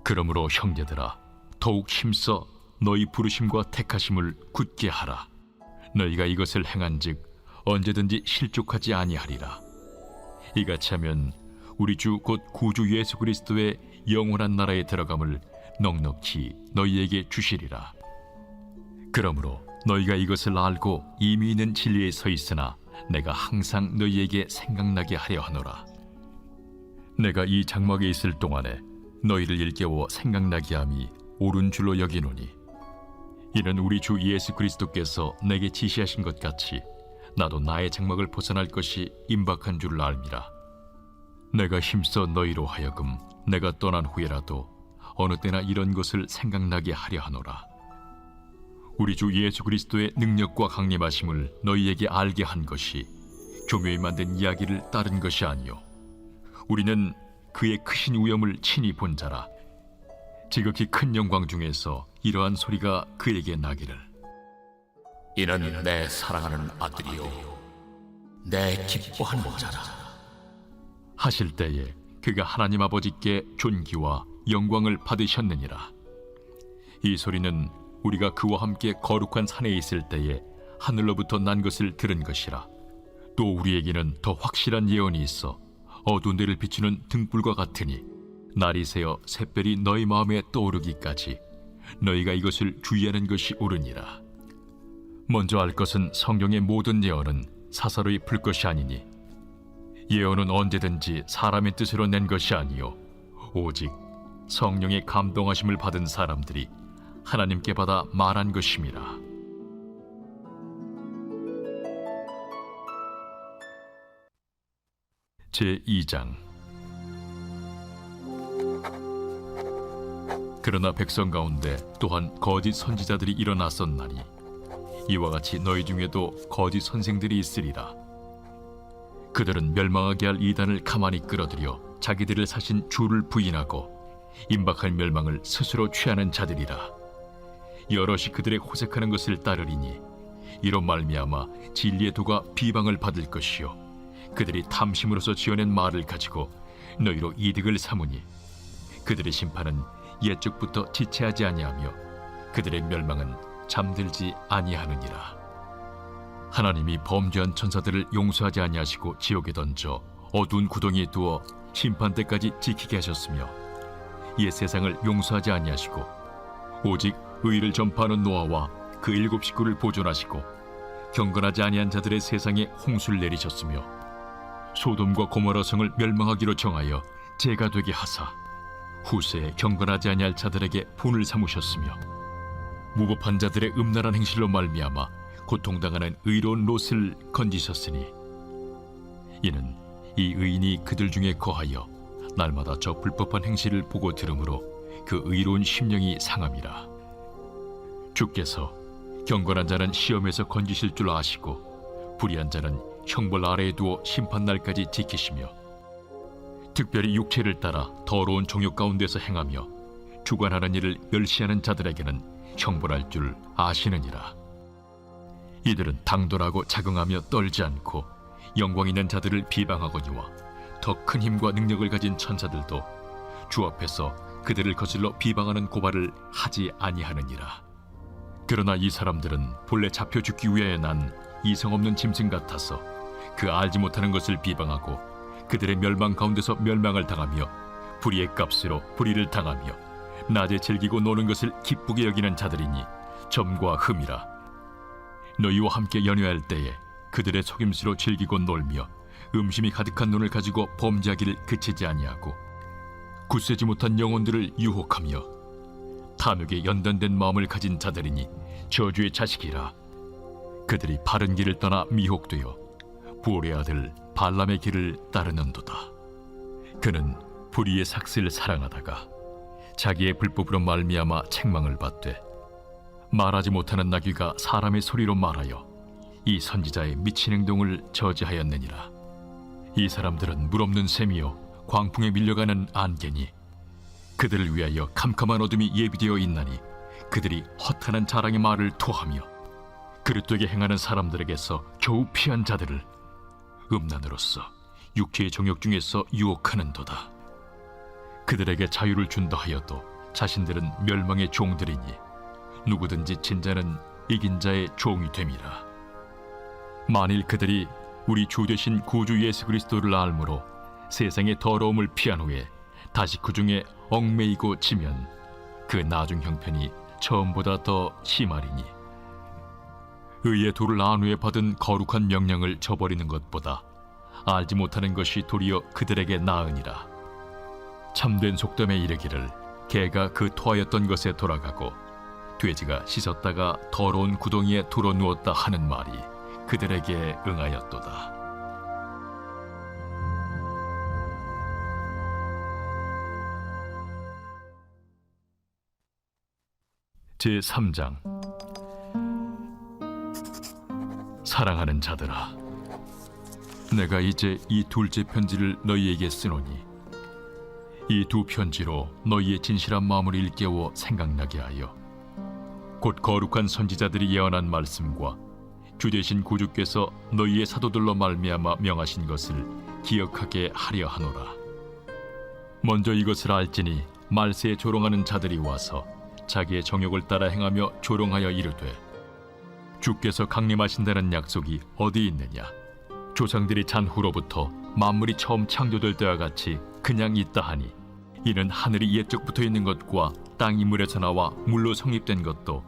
그러므로 형제들아, 더욱 힘써 너희 부르심과 택하심을 굳게 하라. 너희가 이것을 행한즉 언제든지 실족하지 아니하리라. 이같이 하면 우리 주 곧 구주 예수 그리스도의 영원한 나라에 들어감을 넉넉히 너희에게 주시리라. 그러므로 너희가 이것을 알고 이미 있는 진리에 서 있으나 내가 항상 너희에게 생각나게 하려 하노라. 내가 이 장막에 있을 동안에 너희를 일깨워 생각나게 함이 옳은 줄로 여기노니, 이는 우리 주 예수 그리스도께서 내게 지시하신 것 같이 나도 나의 장막을 벗어날 것이 임박한 줄을 알미라. 내가 힘써 너희로 하여금 내가 떠난 후에라도 어느 때나 이런 것을 생각나게 하려 하노라. 우리 주 예수 그리스도의 능력과 강림하심을 너희에게 알게 한 것이 교묘히 만든 이야기를 따른 것이 아니요, 우리는 그의 크신 위엄을 친히 본 자라. 지극히 큰 영광 중에서 이러한 소리가 그에게 나기를, 이는 내 사랑하는 아들이요 내 기뻐하는 자라 하실 때에 그가 하나님 아버지께 존귀와 영광을 받으셨느니라. 이 소리는 우리가 그와 함께 거룩한 산에 있을 때에 하늘로부터 난 것을 들은 것이라. 또 우리에게는 더 확실한 예언이 있어 어두운 데를 비추는 등불과 같으니 날이 새어 샛별이 너희 마음에 떠오르기까지 너희가 이것을 주의하는 것이 옳으니라. 먼저 알 것은 성경의 모든 예언은 사사로이 풀 것이 아니니, 예언은 언제든지 사람의 뜻으로 낸 것이 아니요 오직 성령의 감동하심을 받은 사람들이 하나님께 받아 말한 것임이라. 제2장. 그러나 백성 가운데 또한 거짓 선지자들이 일어났었나니 이와 같이 너희 중에도 거짓 선생들이 있으리라. 그들은 멸망하게 할 이단을 가만히 끌어들여 자기들을 사신 주를 부인하고 임박할 멸망을 스스로 취하는 자들이라. 여럿이 그들의 호색하는 것을 따르리니 이로 말미암아 진리의 도가 비방을 받을 것이요 그들이 탐심으로서 지어낸 말을 가지고 너희로 이득을 삼으니 그들의 심판은 옛적부터 지체하지 아니하며 그들의 멸망은 잠들지 아니하느니라. 하나님이 범죄한 천사들을 용서하지 아니하시고 지옥에 던져 어두운 구덩이에 두어 심판 때까지 지키게 하셨으며 옛 세상을 용서하지 아니하시고 오직 의를 전파하는 노아와 그 7 식구를 보존하시고 경건하지 아니한 자들의 세상에 홍수를 내리셨으며 소돔과 고모라 성을 멸망하기로 정하여 죄가 되게 하사 후세에 경건하지 아니할 자들에게 분을 삼으셨으며 무법한 자들의 음란한 행실로 말미암아 고통당하는 의로운 롯을 건지셨으니 이는 이 의인이 그들 중에 거하여 날마다 저 불법한 행실을 보고 들으므로 그 의로운 심령이 상함이라. 주께서 경건한 자는 시험에서 건지실 줄 아시고 불의한 자는 형벌 아래에 두어 심판날까지 지키시며 특별히 육체를 따라 더러운 정욕 가운데서 행하며 주관하는 일을 멸시하는 자들에게는 형벌할 줄 아시느니라. 이들은 당돌하고 자긍하며 떨지 않고 영광 있는 자들을 비방하거니와 더 큰 힘과 능력을 가진 천사들도 주 앞에서 그들을 거슬러 비방하는 고발을 하지 아니하느니라. 그러나 이 사람들은 본래 잡혀 죽기 위하여 난 이성 없는 짐승 같아서 그 알지 못하는 것을 비방하고 그들의 멸망 가운데서 멸망을 당하며 불의의 값으로 불의를 당하며 낮에 즐기고 노는 것을 기쁘게 여기는 자들이니 점과 흠이라. 너희와 함께 연회할 때에 그들의 속임수로 즐기고 놀며 음심이 가득한 눈을 가지고 범죄하기를 그치지 아니하고 굳세지 못한 영혼들을 유혹하며 탐욕에 연단된 마음을 가진 자들이니 저주의 자식이라. 그들이 바른 길을 떠나 미혹되어 보올의 아들 발람의 길을 따르는도다. 그는 불의의 삭슬을 사랑하다가 자기의 불법으로 말미암아 책망을 받되, 말하지 못하는 나귀가 사람의 소리로 말하여 이 선지자의 미친 행동을 저지하였느니라. 이 사람들은 물없는 샘이요 광풍에 밀려가는 안개니, 그들을 위하여 캄캄한 어둠이 예비되어 있나니 그들이 허탄한 자랑의 말을 토하며 그릇되게 행하는 사람들에게서 겨우 피한 자들을 음란으로서 육체의 정욕 중에서 유혹하는도다. 그들에게 자유를 준다 하여도 자신들은 멸망의 종들이니 누구든지 진 자는 이긴 자의 종이 됨이라. 만일 그들이 우리 주 되신 구주 예수 그리스도를 알므로 세상의 더러움을 피한 후에 다시 그 중에 얽매이고 지면 그 나중 형편이 처음보다 더 심하리니, 의의 도를 안 후에 받은 거룩한 명령을 저버리는 것보다 알지 못하는 것이 도리어 그들에게 나으니라. 참된 속담에 이르기를 개가 그 토하였던 것에 돌아가고 돼지가 씻었다가 더러운 구덩이에 들어 누웠다 하는 말이 그들에게 응하였도다. 제3장. 사랑하는 자들아, 내가 이제 이 둘째 편지를 너희에게 쓰노니 이 두 편지로 너희의 진실한 마음을 일깨워 생각나게 하여 곧 거룩한 선지자들이 예언한 말씀과 주 되신 구주께서 너희의 사도들로 말미암아 명하신 것을 기억하게 하려 하노라. 먼저 이것을 알지니 말세에 조롱하는 자들이 와서 자기의 정욕을 따라 행하며 조롱하여 이르되, 주께서 강림하신다는 약속이 어디 있느냐? 조상들이 잔 후로부터 만물이 처음 창조될 때와 같이 그냥 있다 하니, 이는 하늘이 옛적부터 있는 것과 땅이 물에서 나와 물로 성립된 것도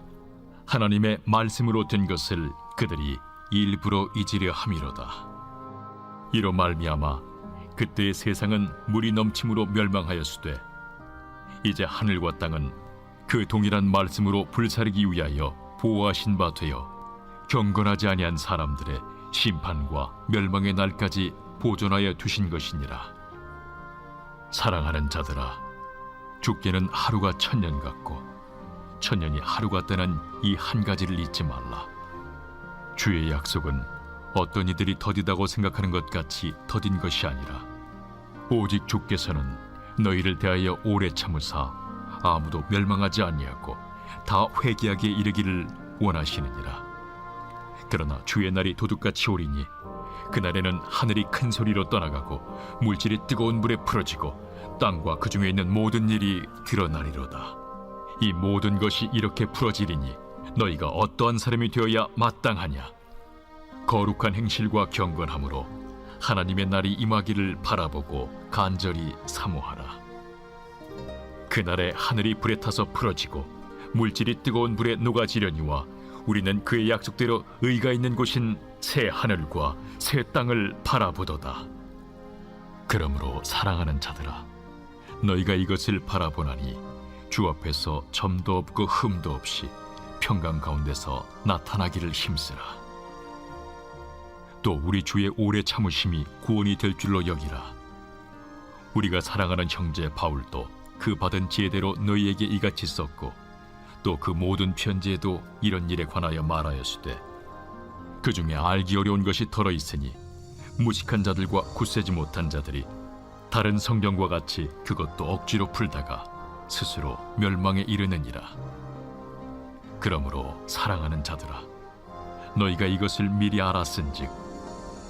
하나님의 말씀으로 된 것을 그들이 일부러 잊으려 함이로다. 이로 말미암아 그때의 세상은 물이 넘침으로 멸망하였으되, 이제 하늘과 땅은 그 동일한 말씀으로 불사르기 위하여 보호하신 바 되어 경건하지 아니한 사람들의 심판과 멸망의 날까지 보존하여 두신 것이니라. 사랑하는 자들아, 주께는 하루가 1000년 같고 1000년이 하루 같다는 이 한 가지를 잊지 말라. 주의 약속은 어떤 이들이 더디다고 생각하는 것 같이 더딘 것이 아니라 오직 주께서는 너희를 대하여 오래 참으사 아무도 멸망하지 아니하고 다 회개하게 이르기를 원하시느니라. 그러나 주의 날이 도둑같이 오리니 그날에는 하늘이 큰 소리로 떠나가고 물질이 뜨거운 불에 풀어지고 땅과 그 중에 있는 모든 일이 드러나리로다. 이 모든 것이 이렇게 풀어지리니 너희가 어떠한 사람이 되어야 마땅하냐? 거룩한 행실과 경건함으로 하나님의 날이 임하기를 바라보고 간절히 사모하라. 그날에 하늘이 불에 타서 풀어지고 물질이 뜨거운 불에 녹아지려니와 우리는 그의 약속대로 의가 있는 곳인 새 하늘과 새 땅을 바라보도다. 그러므로 사랑하는 자들아, 너희가 이것을 바라보나니 주 앞에서 점도 없고 흠도 없이 평강 가운데서 나타나기를 힘쓰라. 또 우리 주의 오래 참으심이 구원이 될 줄로 여기라. 우리가 사랑하는 형제 바울도 그 받은 지혜대로 너희에게 이같이 썼고, 또 그 모든 편지에도 이런 일에 관하여 말하였으되, 그 중에 알기 어려운 것이 덜어 있으니 무식한 자들과 굳세지 못한 자들이 다른 성경과 같이 그것도 억지로 풀다가 스스로 멸망에 이르느니라. 그러므로 사랑하는 자들아, 너희가 이것을 미리 알았은즉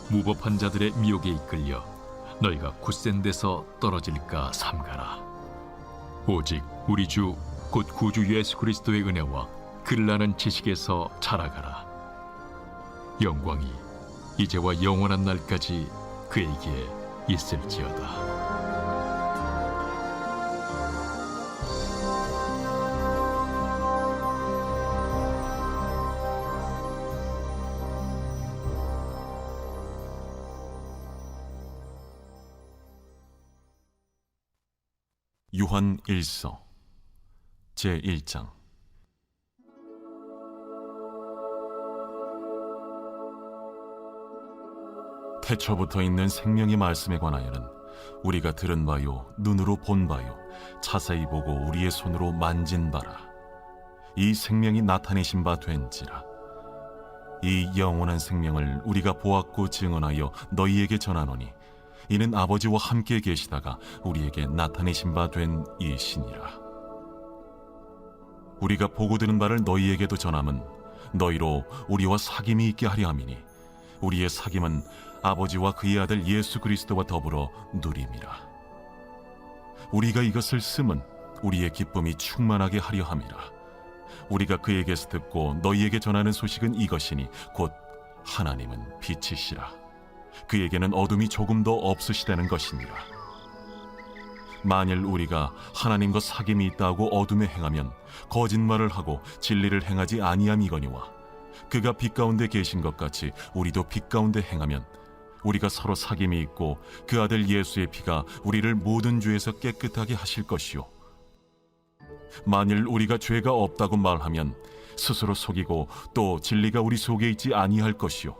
무법한 자들의 미혹에 이끌려 너희가 굳센 데서 떨어질까 삼가라. 오직 우리 주 곧 구주 예수 그리스도의 은혜와 그를 아는 지식에서 자라가라. 영광이 이제와 영원한 날까지 그에게 있을지어다. 요한 1서 제1장. 태초부터 있는 생명의 말씀에 관하여는 우리가 들은 바요, 눈으로 본 바요, 자세히 보고 우리의 손으로 만진 바라. 이 생명이 나타내신 바 된지라. 이 영원한 생명을 우리가 보았고 증언하여 너희에게 전하노니 이는 아버지와 함께 계시다가 우리에게 나타내신 바 된 이시니라. 우리가 보고 들은 바를 너희에게도 전함은 너희로 우리와 사귐이 있게 하려 함이니 우리의 사귐은 아버지와 그의 아들 예수 그리스도와 더불어 누림이라. 우리가 이것을 쓰면 우리의 기쁨이 충만하게 하려 함이라. 우리가 그에게서 듣고 너희에게 전하는 소식은 이것이니 곧 하나님은 빛이시라. 그에게는 어둠이 조금도 없으시다는 것이니라. 만일 우리가 하나님과 사귐이 있다고 어둠에 행하면 거짓말을 하고 진리를 행하지 아니함이거니와 그가 빛 가운데 계신 것 같이 우리도 빛 가운데 행하면 우리가 서로 사귐이 있고 그 아들 예수의 피가 우리를 모든 죄에서 깨끗하게 하실 것이요, 만일 우리가 죄가 없다고 말하면 스스로 속이고 또 진리가 우리 속에 있지 아니할 것이요,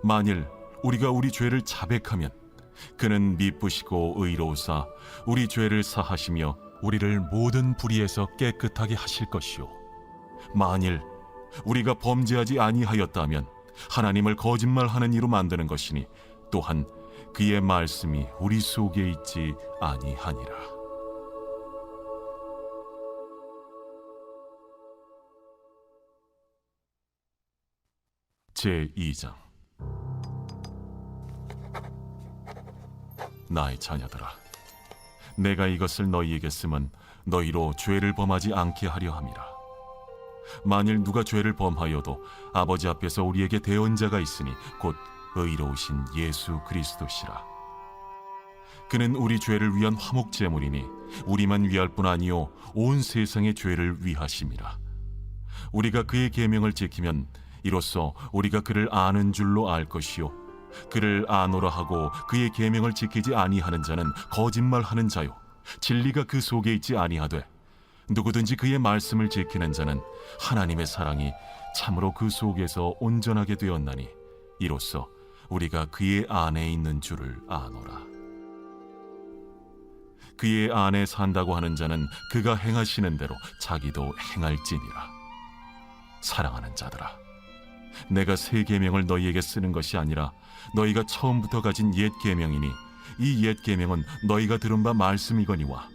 만일 우리가 우리 죄를 자백하면 그는 미쁘시고 의로우사 우리 죄를 사하시며 우리를 모든 불의에서 깨끗하게 하실 것이요, 만일 우리가 범죄하지 아니하였다면 하나님을 거짓말하는 이로 만드는 것이니 또한 그의 말씀이 우리 속에 있지 아니하니라. 제2장. 나의 자녀들아, 내가 이것을 너희에게 쓰면 너희로 죄를 범하지 않게 하려 함이라. 만일 누가 죄를 범하여도 아버지 앞에서 우리에게 대언자가 있으니 곧 의로우신 예수 그리스도시라. 그는 우리 죄를 위한 화목 제물이니 우리만 위할 뿐 아니요 온 세상의 죄를 위하심이라. 우리가 그의 계명을 지키면 이로써 우리가 그를 아는 줄로 알 것이요, 그를 아노라 하고 그의 계명을 지키지 아니하는 자는 거짓말하는 자요, 진리가 그 속에 있지 아니하되 누구든지 그의 말씀을 지키는 자는 하나님의 사랑이 참으로 그 속에서 온전하게 되었나니 이로써 우리가 그의 안에 있는 줄을 아노라. 그의 안에 산다고 하는 자는 그가 행하시는 대로 자기도 행할지니라. 사랑하는 자들아, 내가 새 계명을 너희에게 쓰는 것이 아니라 너희가 처음부터 가진 옛 계명이니 이 옛 계명은 너희가 들은 바 말씀이거니와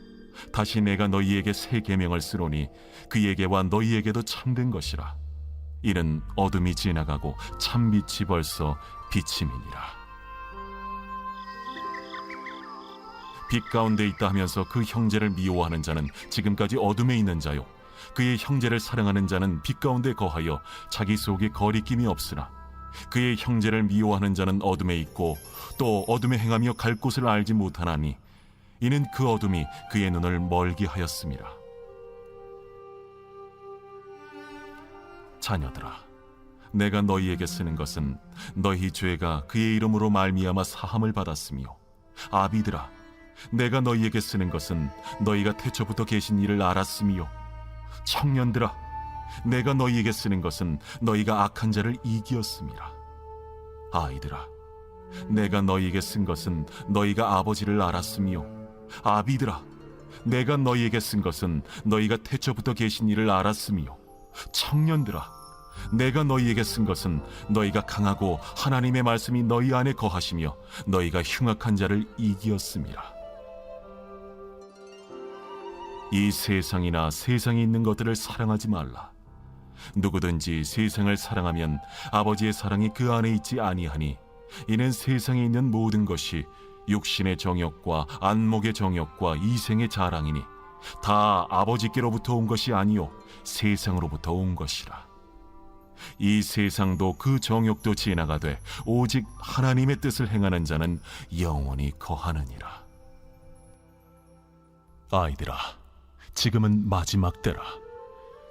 다시 내가 너희에게 새 계명을 쓰노니 그에게와 너희에게도 참된 것이라. 이는 어둠이 지나가고 참빛이 벌써 비침이니라. 빛 가운데 있다 하면서 그 형제를 미워하는 자는 지금까지 어둠에 있는 자요, 그의 형제를 사랑하는 자는 빛 가운데 거하여 자기 속에 거리낌이 없으나 그의 형제를 미워하는 자는 어둠에 있고 또 어둠에 행하며 갈 곳을 알지 못하나니 이는 그 어둠이 그의 눈을 멀게 하였음이라. 자녀들아, 내가 너희에게 쓰는 것은 너희 죄가 그의 이름으로 말미암아 사함을 받았으며, 아비들아, 내가 너희에게 쓰는 것은 너희가 태초부터 계신 이를 알았으며, 청년들아, 내가 너희에게 쓰는 것은 너희가 악한 자를 이기었음이라. 아이들아, 내가 너희에게 쓴 것은 너희가 아버지를 알았으며, 아비들아, 내가 너희에게 쓴 것은 너희가 태초부터 계신 이를 알았으며, 청년들아, 내가 너희에게 쓴 것은 너희가 강하고 하나님의 말씀이 너희 안에 거하시며 너희가 흉악한 자를 이기었음이라. 이 세상이나 세상에 있는 것들을 사랑하지 말라. 누구든지 세상을 사랑하면 아버지의 사랑이 그 안에 있지 아니하니 이는 세상에 있는 모든 것이 육신의 정욕과 안목의 정욕과 이생의 자랑이니 다 아버지께로부터 온 것이 아니요 세상으로부터 온 것이라. 이 세상도 그 정욕도 지나가되 오직 하나님의 뜻을 행하는 자는 영원히 거하느니라. 아이들아, 지금은 마지막 때라.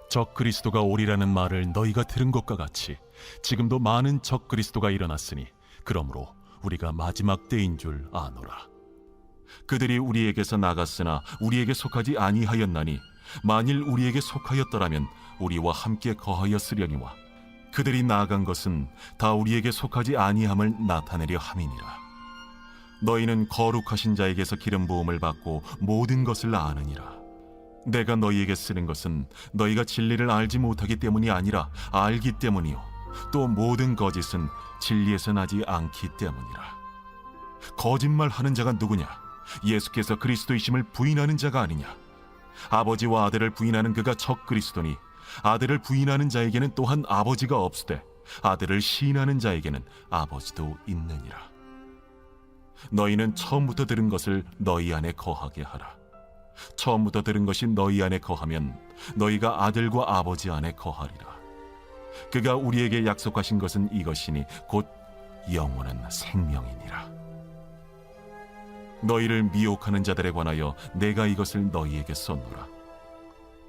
적 그리스도가 오리라는 말을 너희가 들은 것과 같이 지금도 많은 적 그리스도가 일어났으니 그러므로 우리가 마지막 때인 줄 아노라. 그들이 우리에게서 나갔으나 우리에게 속하지 아니하였나니 만일 우리에게 속하였더라면 우리와 함께 거하였으려니와 그들이 나아간 것은 다 우리에게 속하지 아니함을 나타내려 함이니라. 너희는 거룩하신 자에게서 기름 부음을 받고 모든 것을 아느니라. 내가 너희에게 쓰는 것은 너희가 진리를 알지 못하기 때문이 아니라 알기 때문이요 또 모든 거짓은 진리에서 나지 않기 때문이라. 거짓말하는 자가 누구냐? 예수께서 그리스도이심을 부인하는 자가 아니냐? 아버지와 아들을 부인하는 그가 적 그리스도니 아들을 부인하는 자에게는 또한 아버지가 없으되 아들을 시인하는 자에게는 아버지도 있느니라. 너희는 처음부터 들은 것을 너희 안에 거하게 하라. 처음부터 들은 것이 너희 안에 거하면 너희가 아들과 아버지 안에 거하리라. 그가 우리에게 약속하신 것은 이것이니 곧 영원한 생명이니라. 너희를 미혹하는 자들에 관하여 내가 이것을 너희에게 썼노라.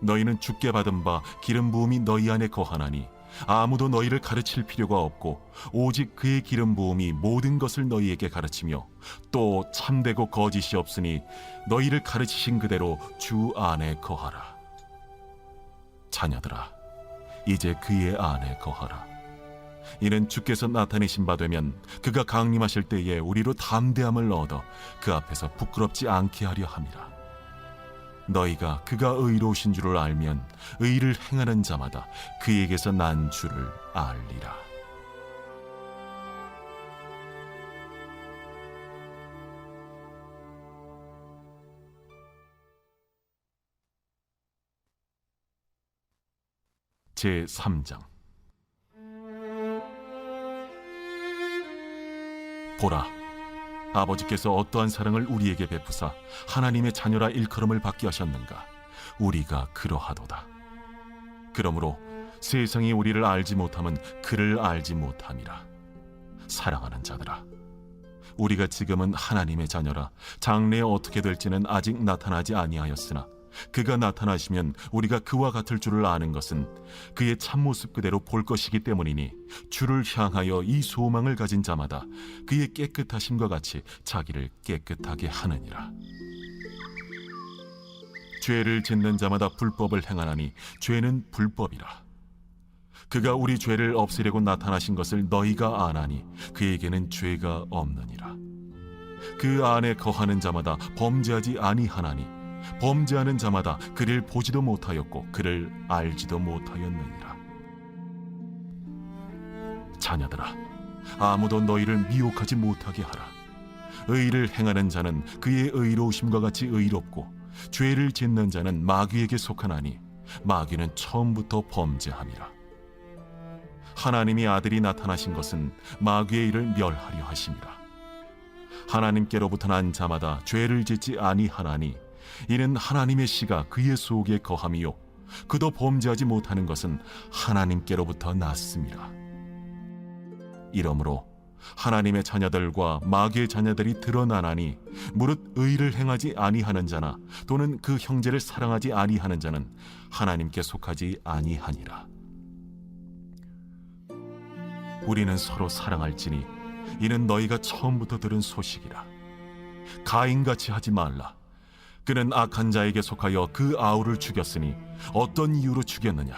너희는 주께 받은 바 기름 부음이 너희 안에 거하나니 아무도 너희를 가르칠 필요가 없고 오직 그의 기름 부음이 모든 것을 너희에게 가르치며 또 참되고 거짓이 없으니 너희를 가르치신 그대로 주 안에 거하라. 자녀들아, 이제 그의 안에 거하라. 이는 주께서 나타내신 바 되면 그가 강림하실 때에 우리로 담대함을 얻어 그 앞에서 부끄럽지 않게 하려 함이라. 너희가 그가 의로우신 줄을 알면 의를 행하는 자마다 그에게서 난 줄을 알리라. 제3장. 보라, 아버지께서 어떠한 사랑을 우리에게 베푸사 하나님의 자녀라 일컬음을 받게 하셨는가? 우리가 그러하도다. 그러므로 세상이 우리를 알지 못함은 그를 알지 못함이라. 사랑하는 자들아, 우리가 지금은 하나님의 자녀라 장래에 어떻게 될지는 아직 나타나지 아니하였으나 그가 나타나시면 우리가 그와 같을 줄을 아는 것은 그의 참모습 그대로 볼 것이기 때문이니 주를 향하여 이 소망을 가진 자마다 그의 깨끗하심과 같이 자기를 깨끗하게 하느니라. 죄를 짓는 자마다 불법을 행하나니 죄는 불법이라. 그가 우리 죄를 없애려고 나타나신 것을 너희가 아나니 그에게는 죄가 없느니라. 그 안에 거하는 자마다 범죄하지 아니하나니 범죄하는 자마다 그를 보지도 못하였고 그를 알지도 못하였느니라. 자녀들아, 아무도 너희를 미혹하지 못하게 하라. 의를 행하는 자는 그의 의로우심과 같이 의롭고 죄를 짓는 자는 마귀에게 속하나니 마귀는 처음부터 범죄함이라. 하나님이 아들이 나타나신 것은 마귀의 일을 멸하려 하심이라. 하나님께로부터 난 자마다 죄를 짓지 아니하나니 이는 하나님의 씨가 그의 속에 거함이요 그도 범죄하지 못하는 것은 하나님께로부터 났음이라. 이러므로 하나님의 자녀들과 마귀의 자녀들이 드러나나니 무릇 의를 행하지 아니하는 자나 또는 그 형제를 사랑하지 아니하는 자는 하나님께 속하지 아니하니라. 우리는 서로 사랑할지니 이는 너희가 처음부터 들은 소식이라. 가인같이 하지 말라. 그는 악한 자에게 속하여 그 아우를 죽였으니 어떤 이유로 죽였느냐?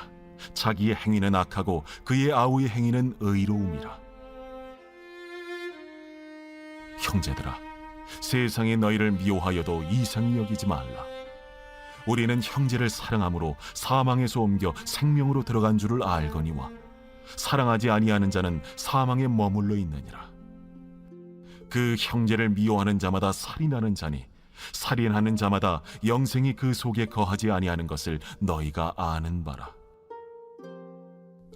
자기의 행위는 악하고 그의 아우의 행위는 의로움이라. 형제들아, 세상이 너희를 미워하여도 이상히 여기지 말라. 우리는 형제를 사랑함으로 사망에서 옮겨 생명으로 들어간 줄을 알거니와 사랑하지 아니하는 자는 사망에 머물러 있느니라. 그 형제를 미워하는 자마다 살인하는 자니 살인하는 자마다 영생이 그 속에 거하지 아니하는 것을 너희가 아는 바라.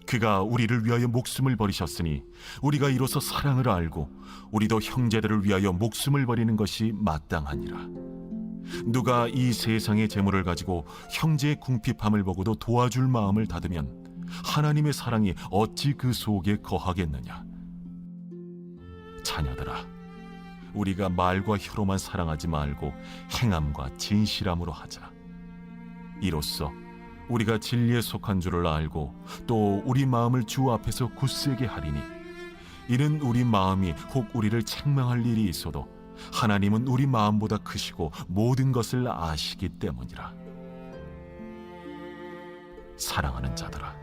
그가 우리를 위하여 목숨을 버리셨으니 우리가 이로써 사랑을 알고 우리도 형제들을 위하여 목숨을 버리는 것이 마땅하니라. 누가 이 세상의 재물을 가지고 형제의 궁핍함을 보고도 도와줄 마음을 닫으면 하나님의 사랑이 어찌 그 속에 거하겠느냐? 자녀들아, 우리가 말과 혀로만 사랑하지 말고 행함과 진실함으로 하자. 이로써 우리가 진리에 속한 줄을 알고 또 우리 마음을 주 앞에서 굳세게 하리니 이는 우리 마음이 혹 우리를 책망할 일이 있어도 하나님은 우리 마음보다 크시고 모든 것을 아시기 때문이라. 사랑하는 자들아,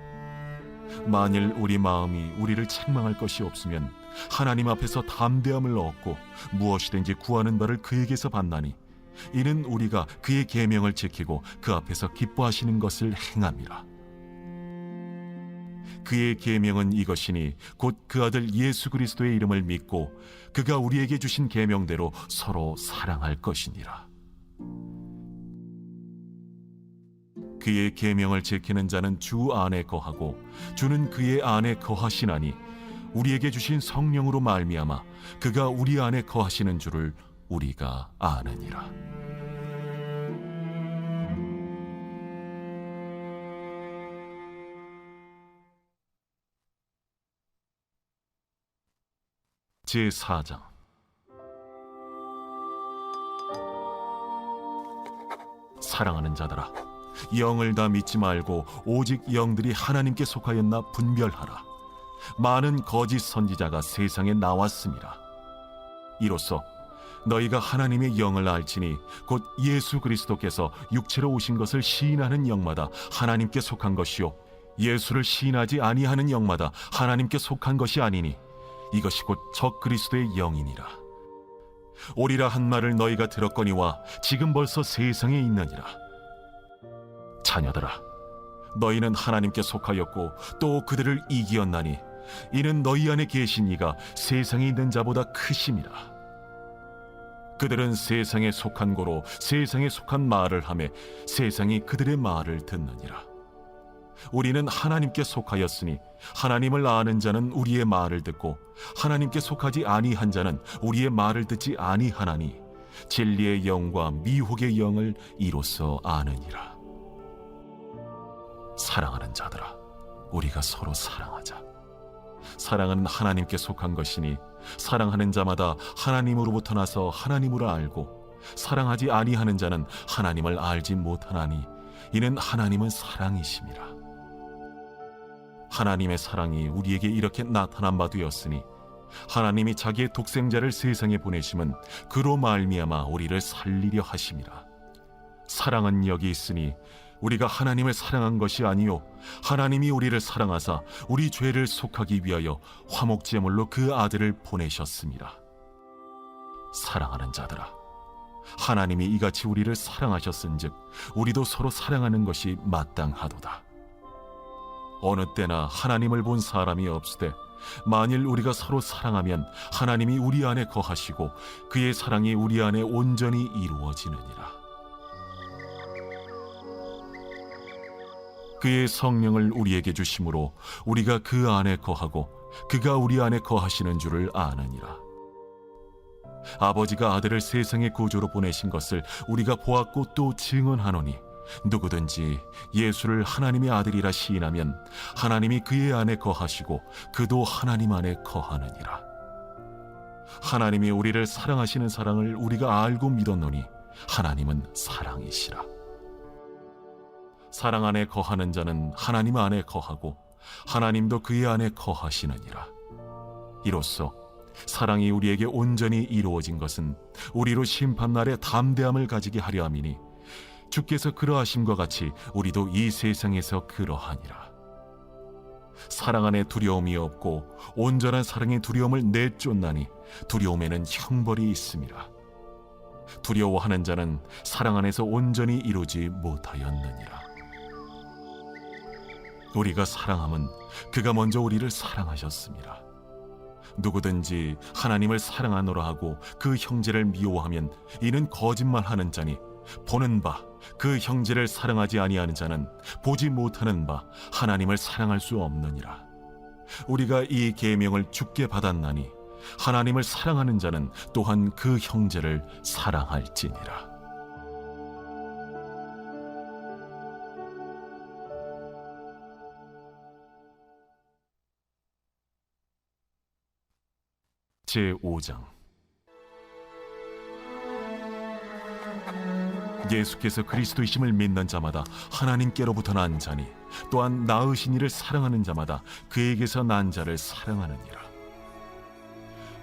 만일 우리 마음이 우리를 책망할 것이 없으면 하나님 앞에서 담대함을 얻고 무엇이든지 구하는 바를 그에게서 받나니 이는 우리가 그의 계명을 지키고 그 앞에서 기뻐하시는 것을 행함이라. 그의 계명은 이것이니 곧 그 아들 예수 그리스도의 이름을 믿고 그가 우리에게 주신 계명대로 서로 사랑할 것이니라. 그의 계명을 지키는 자는 주 안에 거하고 주는 그의 안에 거하시나니 우리에게 주신 성령으로 말미암아 그가 우리 안에 거하시는 줄을 우리가 아느니라. 제4장. 사랑하는 자들아, 영을 다 믿지 말고 오직 영들이 하나님께 속하였나 분별하라. 많은 거짓 선지자가 세상에 나왔습니다. 이로써 너희가 하나님의 영을 알지니 곧 예수 그리스도께서 육체로 오신 것을 시인하는 영마다 하나님께 속한 것이요 예수를 시인하지 아니하는 영마다 하나님께 속한 것이 아니니 이것이 곧 적 그리스도의 영이니라. 오리라 한 말을 너희가 들었거니와 지금 벌써 세상에 있느니라. 자녀들아, 너희는 하나님께 속하였고 또 그들을 이기었나니 이는 너희 안에 계신 이가 세상에 있는 자보다 크심이라. 그들은 세상에 속한 고로 세상에 속한 말을 하며 세상이 그들의 말을 듣느니라. 우리는 하나님께 속하였으니 하나님을 아는 자는 우리의 말을 듣고 하나님께 속하지 아니한 자는 우리의 말을 듣지 아니하나니 진리의 영과 미혹의 영을 이로써 아느니라. 사랑하는 자들아, 우리가 서로 사랑하자. 사랑은 하나님께 속한 것이니 사랑하는 자마다 하나님으로부터 나서 하나님을 알고 사랑하지 아니하는 자는 하나님을 알지 못하나니 이는 하나님은 사랑이심이라. 하나님의 사랑이 우리에게 이렇게 나타난 바 되었으니 하나님이 자기의 독생자를 세상에 보내심은 그로 말미암아 우리를 살리려 하심이라. 사랑은 여기 있으니 우리가 하나님을 사랑한 것이 아니요 하나님이 우리를 사랑하사 우리 죄를 속하기 위하여 화목제물로 그 아들을 보내셨습니다. 사랑하는 자들아, 하나님이 이같이 우리를 사랑하셨은즉 우리도 서로 사랑하는 것이 마땅하도다. 어느 때나 하나님을 본 사람이 없으되 만일 우리가 서로 사랑하면 하나님이 우리 안에 거하시고 그의 사랑이 우리 안에 온전히 이루어지느니라. 그의 성령을 우리에게 주심으로 우리가 그 안에 거하고 그가 우리 안에 거하시는 줄을 아느니라. 아버지가 아들을 세상의 구주로 보내신 것을 우리가 보았고 또 증언하노니 누구든지 예수를 하나님의 아들이라 시인하면 하나님이 그의 안에 거하시고 그도 하나님 안에 거하느니라. 하나님이 우리를 사랑하시는 사랑을 우리가 알고 믿었노니 하나님은 사랑이시라. 사랑 안에 거하는 자는 하나님 안에 거하고 하나님도 그의 안에 거하시느니라. 이로써 사랑이 우리에게 온전히 이루어진 것은 우리로 심판날에 담대함을 가지게 하려 함이니 주께서 그러하심과 같이 우리도 이 세상에서 그러하니라. 사랑 안에 두려움이 없고 온전한 사랑의 두려움을 내쫓나니 두려움에는 형벌이 있음이라. 두려워하는 자는 사랑 안에서 온전히 이루지 못하였느니라. 우리가 사랑함은 그가 먼저 우리를 사랑하셨습니다. 누구든지 하나님을 사랑하노라 하고 그 형제를 미워하면 이는 거짓말하는 자니 보는 바 그 형제를 사랑하지 아니하는 자는 보지 못하는 바 하나님을 사랑할 수 없느니라. 우리가 이 계명을 주께 받았나니 하나님을 사랑하는 자는 또한 그 형제를 사랑할지니라. 제5장. 예수께서 그리스도이심을 믿는 자마다 하나님께로부터 난 자니 또한 낳으신 이를 사랑하는 자마다 그에게서 난 자를 사랑하느니라.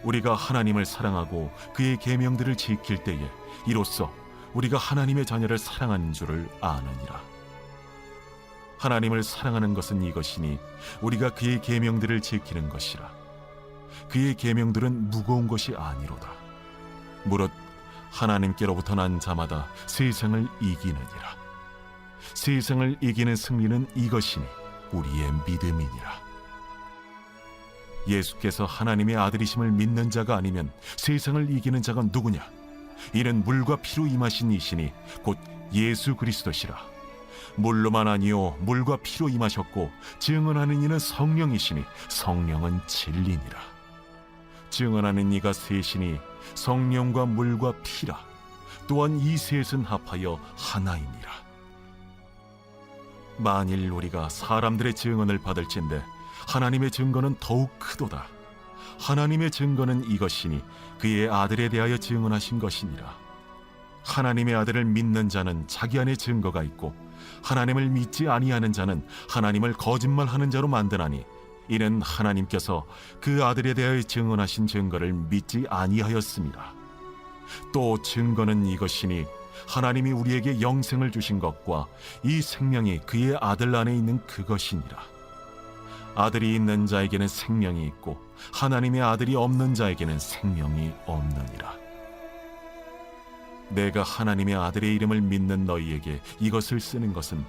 우리가 하나님을 사랑하고 그의 계명들을 지킬 때에 이로써 우리가 하나님의 자녀를 사랑하는 줄을 아느니라. 하나님을 사랑하는 것은 이것이니 우리가 그의 계명들을 지키는 것이라. 그의 계명들은 무거운 것이 아니로다. 무릇 하나님께로부터 난 자마다 세상을 이기느니라. 세상을 이기는 승리는 이것이니 우리의 믿음이니라. 예수께서 하나님의 아들이심을 믿는 자가 아니면 세상을 이기는 자가 누구냐? 이는 물과 피로 임하신 이시니 곧 예수 그리스도시라. 물로만 아니요 물과 피로 임하셨고 증언하는 이는 성령이시니 성령은 진리니라. 증언하는 이가 셋이니 성령과 물과 피라. 또한 이 셋은 합하여 하나이니라. 만일 우리가 사람들의 증언을 받을진대 하나님의 증거는 더욱 크도다. 하나님의 증거는 이것이니 그의 아들에 대하여 증언하신 것이니라. 하나님의 아들을 믿는 자는 자기 안에 증거가 있고 하나님을 믿지 아니하는 자는 하나님을 거짓말하는 자로 만드나니 이는 하나님께서 그 아들에 대하여 증언하신 증거를 믿지 아니하였습니다. 또 증거는 이것이니 하나님이 우리에게 영생을 주신 것과 이 생명이 그의 아들 안에 있는 그것이니라. 아들이 있는 자에게는 생명이 있고 하나님의 아들이 없는 자에게는 생명이 없느니라. 내가 하나님의 아들의 이름을 믿는 너희에게 이것을 쓰는 것은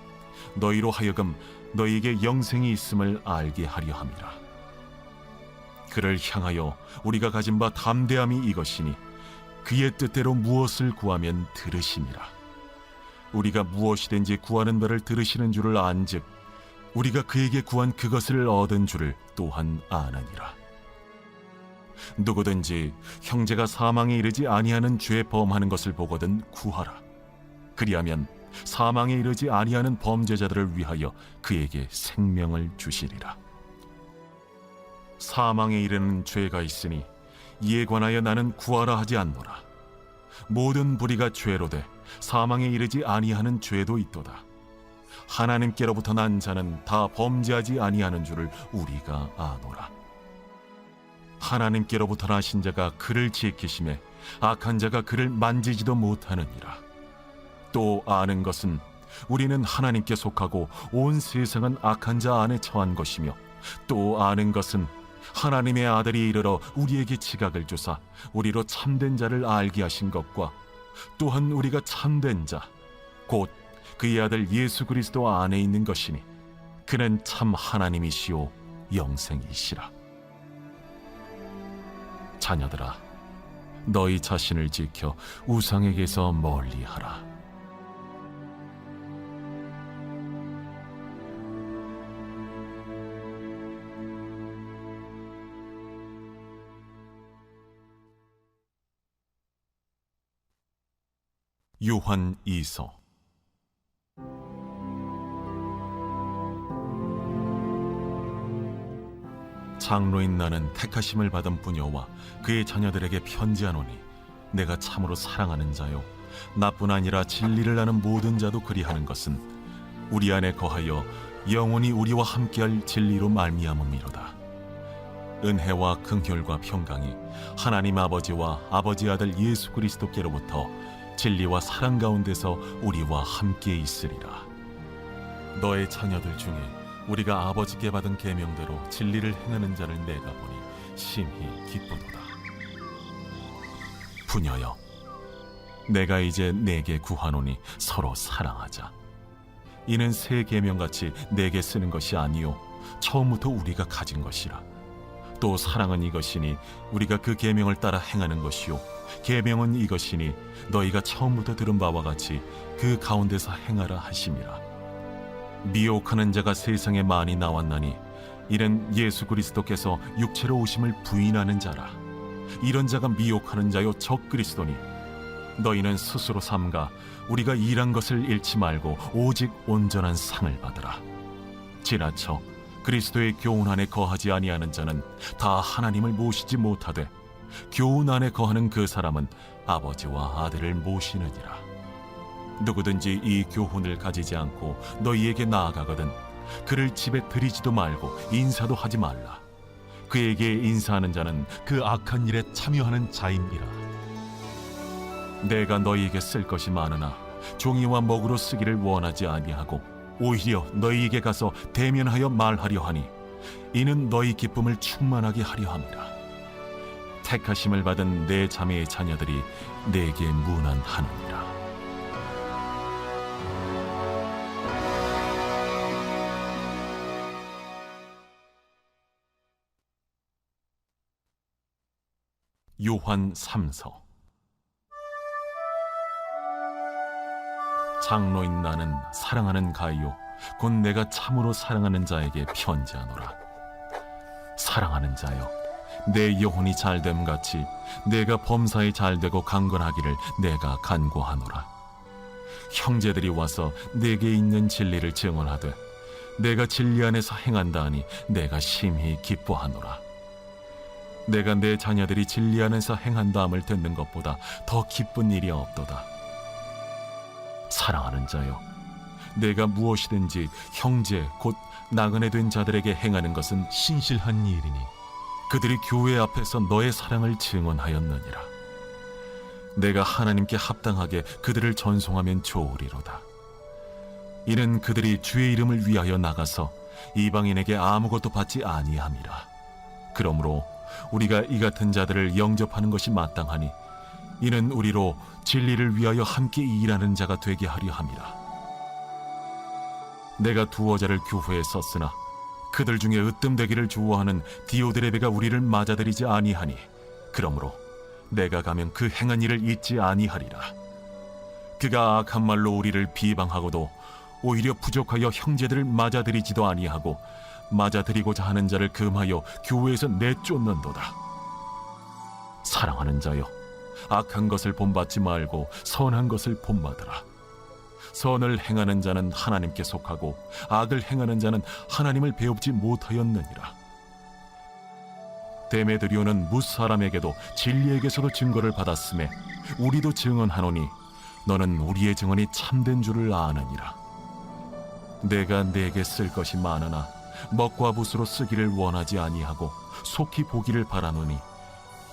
너희로 하여금 너희에게 영생이 있음을 알게 하려 함이라. 그를 향하여 우리가 가진 바 담대함이 이것이니 그의 뜻대로 무엇을 구하면 들으심이라. 우리가 무엇이든지 구하는 바를 들으시는 줄을 안즉 우리가 그에게 구한 그것을 얻은 줄을 또한 아느니라. 누구든지 형제가 사망에 이르지 아니하는 죄 범하는 것을 보거든 구하라. 그리하면 사망에 이르지 아니하는 범죄자들을 위하여 그에게 생명을 주시리라. 사망에 이르는 죄가 있으니 이에 관하여 나는 구하라 하지 않노라. 모든 불의가 죄로되 사망에 이르지 아니하는 죄도 있도다. 하나님께로부터 난 자는 다 범죄하지 아니하는 줄을 우리가 아노라. 하나님께로부터 나신 자가 그를 지키심에 악한 자가 그를 만지지도 못하느니라. 또 아는 것은 우리는 하나님께 속하고 온 세상은 악한 자 안에 처한 것이며 또 아는 것은 하나님의 아들이 이르러 우리에게 지각을 주사 우리로 참된 자를 알게 하신 것과 또한 우리가 참된 자 곧 그의 아들 예수 그리스도 안에 있는 것이니 그는 참 하나님이시오 영생이시라. 자녀들아, 너희 자신을 지켜 우상에게서 멀리하라. 요한 2서. 장로인 나는 택하심을 받은 부녀와 그의 자녀들에게 편지하노니 내가 참으로 사랑하는 자요 나뿐 아니라 진리를 아는 모든 자도 그리하는 것은 우리 안에 거하여 영원히 우리와 함께할 진리로 말미암음이로다. 은혜와 긍휼과 평강이 하나님 아버지와 아버지 아들 예수 그리스도께로부터 진리와 사랑 가운데서 우리와 함께 있으리라. 너의 자녀들 중에 우리가 아버지께 받은 계명대로 진리를 행하는 자를 내가 보니 심히 기쁘도다. 부녀여, 내가 이제 내게 구하노니 서로 사랑하자. 이는 새 계명같이 내게 쓰는 것이 아니요 처음부터 우리가 가진 것이라. 또 사랑은 이것이니 우리가 그 계명을 따라 행하는 것이요 계명은 이것이니 너희가 처음부터 들은 바와 같이 그 가운데서 행하라 하심이라. 미혹하는 자가 세상에 많이 나왔나니 이는 예수 그리스도께서 육체로 오심을 부인하는 자라. 이런 자가 미혹하는 자요 적 그리스도니 너희는 스스로 삼가 우리가 일한 것을 잃지 말고 오직 온전한 상을 받으라. 지나쳐 그리스도의 교훈 안에 거하지 아니하는 자는 다 하나님을 모시지 못하되 교훈 안에 거하는 그 사람은 아버지와 아들을 모시느니라. 누구든지 이 교훈을 가지지 않고 너희에게 나아가거든 그를 집에 들이지도 말고 인사도 하지 말라. 그에게 인사하는 자는 그 악한 일에 참여하는 자임이라. 내가 너희에게 쓸 것이 많으나 종이와 먹으로 쓰기를 원하지 아니하고 오히려 너희에게 가서 대면하여 말하려 하니 이는 너희 기쁨을 충만하게 하려 함이라. 택하심을 받은 내 자매의 자녀들이 내게 문안하느니라. 요한 3서. 장로인 나는 사랑하는 가이요 곧 내가 참으로 사랑하는 자에게 편지하노라. 사랑하는 자여, 내 영혼이 잘됨 같이 내가 범사에 잘되고 강건하기를 내가 간구하노라. 형제들이 와서 내게 있는 진리를 증언하되 내가 진리 안에서 행한다 하니 내가 심히 기뻐하노라. 내가 내 자녀들이 진리 안에서 행한다함을 듣는 것보다 더 기쁜 일이 없도다. 사랑하는 자여, 내가 무엇이든지 형제 곧 나그네 된 자들에게 행하는 것은 신실한 일이니 그들이 교회 앞에서 너의 사랑을 증언하였느니라. 내가 하나님께 합당하게 그들을 전송하면 좋으리로다. 이는 그들이 주의 이름을 위하여 나가서 이방인에게 아무것도 받지 아니함이라. 그러므로 우리가 이 같은 자들을 영접하는 것이 마땅하니 이는 우리로 진리를 위하여 함께 일하는 자가 되게 하려 함이라. 내가 두어 자를 교회에 썼으나 그들 중에 으뜸되기를 좋아하는 디오드레베가 우리를 맞아들이지 아니하니 그러므로 내가 가면 그 행한 일을 잊지 아니하리라. 그가 악한 말로 우리를 비방하고도 오히려 부족하여 형제들을 맞아들이지도 아니하고 맞아들이고자 하는 자를 금하여 교회에서 내쫓는도다. 사랑하는 자여, 악한 것을 본받지 말고 선한 것을 본받으라. 선을 행하는 자는 하나님께 속하고 악을 행하는 자는 하나님을 배웁지 못하였느니라. 데메드리오는 무사람에게도 진리에게서도 증거를 받았음에 우리도 증언하노니 너는 우리의 증언이 참된 줄을 아느니라. 내가 네게 쓸 것이 많으나 먹과 붓으로 쓰기를 원하지 아니하고 속히 보기를 바라노니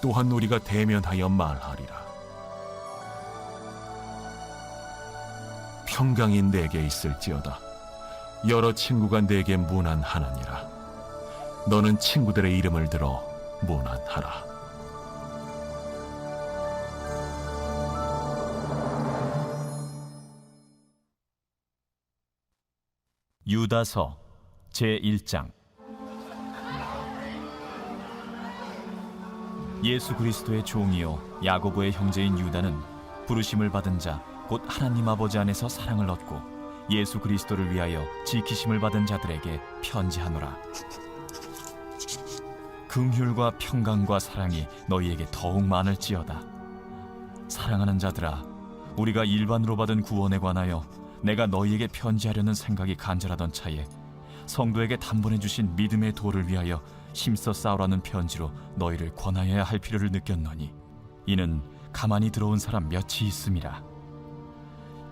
또한 우리가 대면하여 말하리라. 평강이 내게 있을지어다. 여러 친구가 내게 문안하느니라. 너는 친구들의 이름을 들어 문안하라. 유다서 제1장. 예수 그리스도의 종이요 야고보의 형제인 유다는 부르심을 받은 자 곧 하나님 아버지 안에서 사랑을 얻고 예수 그리스도를 위하여 지키심을 받은 자들에게 편지하노라. 긍휼과 평강과 사랑이 너희에게 더욱 많을지어다. 사랑하는 자들아, 우리가 일반으로 받은 구원에 관하여 내가 너희에게 편지하려는 생각이 간절하던 차에 성도에게 단번에 주신 믿음의 도를 위하여 힘써 싸우라는 편지로 너희를 권하여야 할 필요를 느꼈노니 이는 가만히 들어온 사람 몇이 있음이라.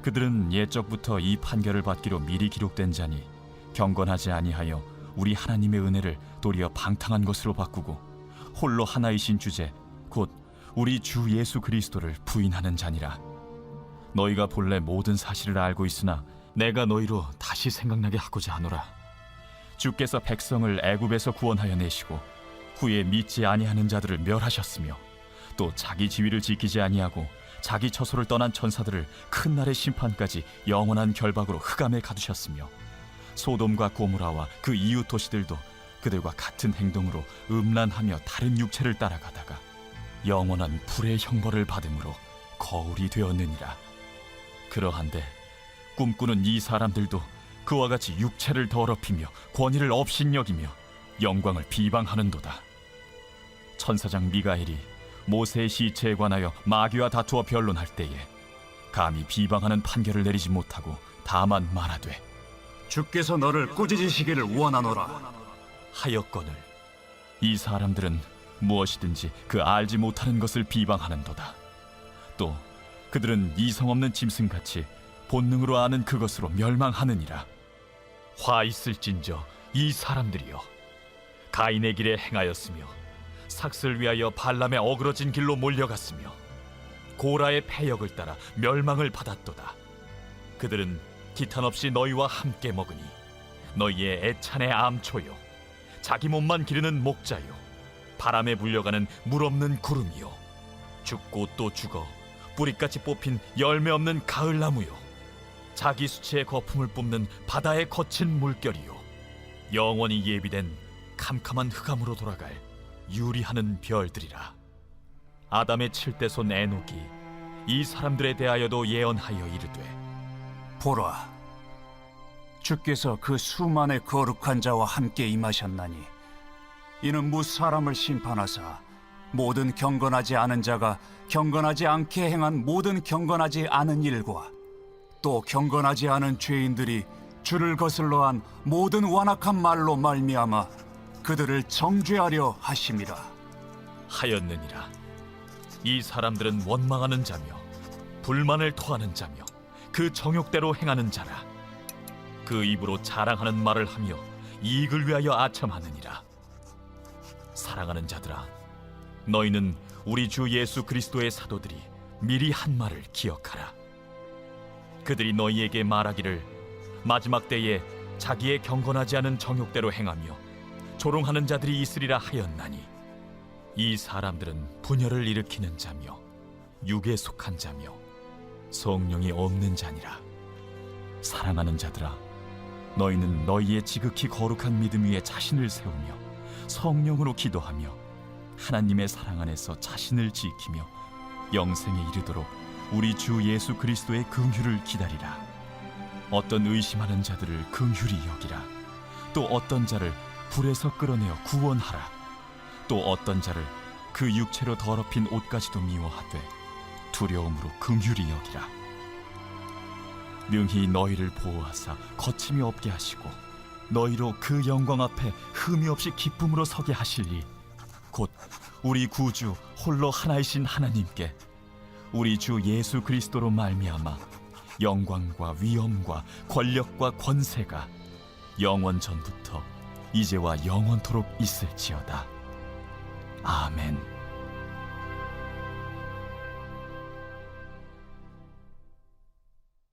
그들은 옛적부터 이 판결을 받기로 미리 기록된 자니 경건하지 아니하여 우리 하나님의 은혜를 도리어 방탕한 것으로 바꾸고 홀로 하나이신 주제 곧 우리 주 예수 그리스도를 부인하는 자니라. 너희가 본래 모든 사실을 알고 있으나 내가 너희로 다시 생각나게 하고자 하노라. 주께서 백성을 애굽에서 구원하여 내시고 후에 믿지 아니하는 자들을 멸하셨으며 또 자기 지위를 지키지 아니하고 자기 처소를 떠난 천사들을 큰 날의 심판까지 영원한 결박으로 흑암에 가두셨으며 소돔과 고모라와 그 이웃 도시들도 그들과 같은 행동으로 음란하며 다른 육체를 따라가다가 영원한 불의 형벌을 받음으로 거울이 되었느니라. 그러한데 꿈꾸는 이 사람들도 그와 같이 육체를 더럽히며 권위를 업신여기며 영광을 비방하는도다. 천사장 미가엘이 모세의 시체에 관하여 마귀와 다투어 변론할 때에 감히 비방하는 판결을 내리지 못하고 다만 말하되 주께서 너를 꾸짖으시기를 원하노라 하였거늘 이 사람들은 무엇이든지 그 알지 못하는 것을 비방하는도다. 또 그들은 이성 없는 짐승같이 본능으로 아는 그것으로 멸망하느니라. 화 있을진저 이 사람들이여, 가인의 길에 행하였으며 삭슬 위하여 발람의 어그러진 길로 몰려갔으며 고라의 패역을 따라 멸망을 받았도다. 그들은 기탄 없이 너희와 함께 먹으니 너희의 애찬의 암초요 자기 몸만 기르는 목자요 바람에 불려가는 물 없는 구름이요 죽고 또 죽어 뿌리까지 뽑힌 열매 없는 가을나무요 자기 수치의 거품을 뿜는 바다의 거친 물결이요 영원히 예비된 캄캄한 흑암으로 돌아갈 유리하는 별들이라. 아담의 7대손 에녹이 이 사람들에 대하여도 예언하여 이르되 보라, 주께서 그 수만의 거룩한 자와 함께 임하셨나니 이는 무 사람을 심판하사 모든 경건하지 않은 자가 경건하지 않게 행한 모든 경건하지 않은 일과 또 경건하지 않은 죄인들이 주를 거슬러 한 모든 완악한 말로 말미암아 그들을 정죄하려 하심이라. 하였느니라. 이 사람들은 원망하는 자며 불만을 토하는 자며 그 정욕대로 행하는 자라. 그 입으로 자랑하는 말을 하며 이익을 위하여 아첨하느니라. 사랑하는 자들아, 너희는 우리 주 예수 그리스도의 사도들이 미리 한 말을 기억하라. 그들이 너희에게 말하기를 마지막 때에 자기의 경건하지 않은 정욕대로 행하며 조롱하는 자들이 있으리라 하였나니 이 사람들은 분열을 일으키는 자며 육에 속한 자며 성령이 없는 자니라. 사랑하는 자들아, 너희는 너희의 지극히 거룩한 믿음 위에 자신을 세우며 성령으로 기도하며 하나님의 사랑 안에서 자신을 지키며 영생에 이르도록 우리 주 예수 그리스도의 긍휼을 기다리라. 어떤 의심하는 자들을 긍휼히 여기라. 또 어떤 자를 불에서 끌어내어 구원하라. 또 어떤 자를 그 육체로 더럽힌 옷까지도 미워하되 두려움으로 긍휼히 여기라. 능히 너희를 보호하사 거침이 없게 하시고 너희로 그 영광 앞에 흠이 없이 기쁨으로 서게 하시리. 곧 우리 구주 홀로 하나이신 하나님께 우리 주 예수 그리스도로 말미암아 영광과 위엄과 권력과 권세가 영원 전부터 이제와 영원토록 있을지어다. 아멘.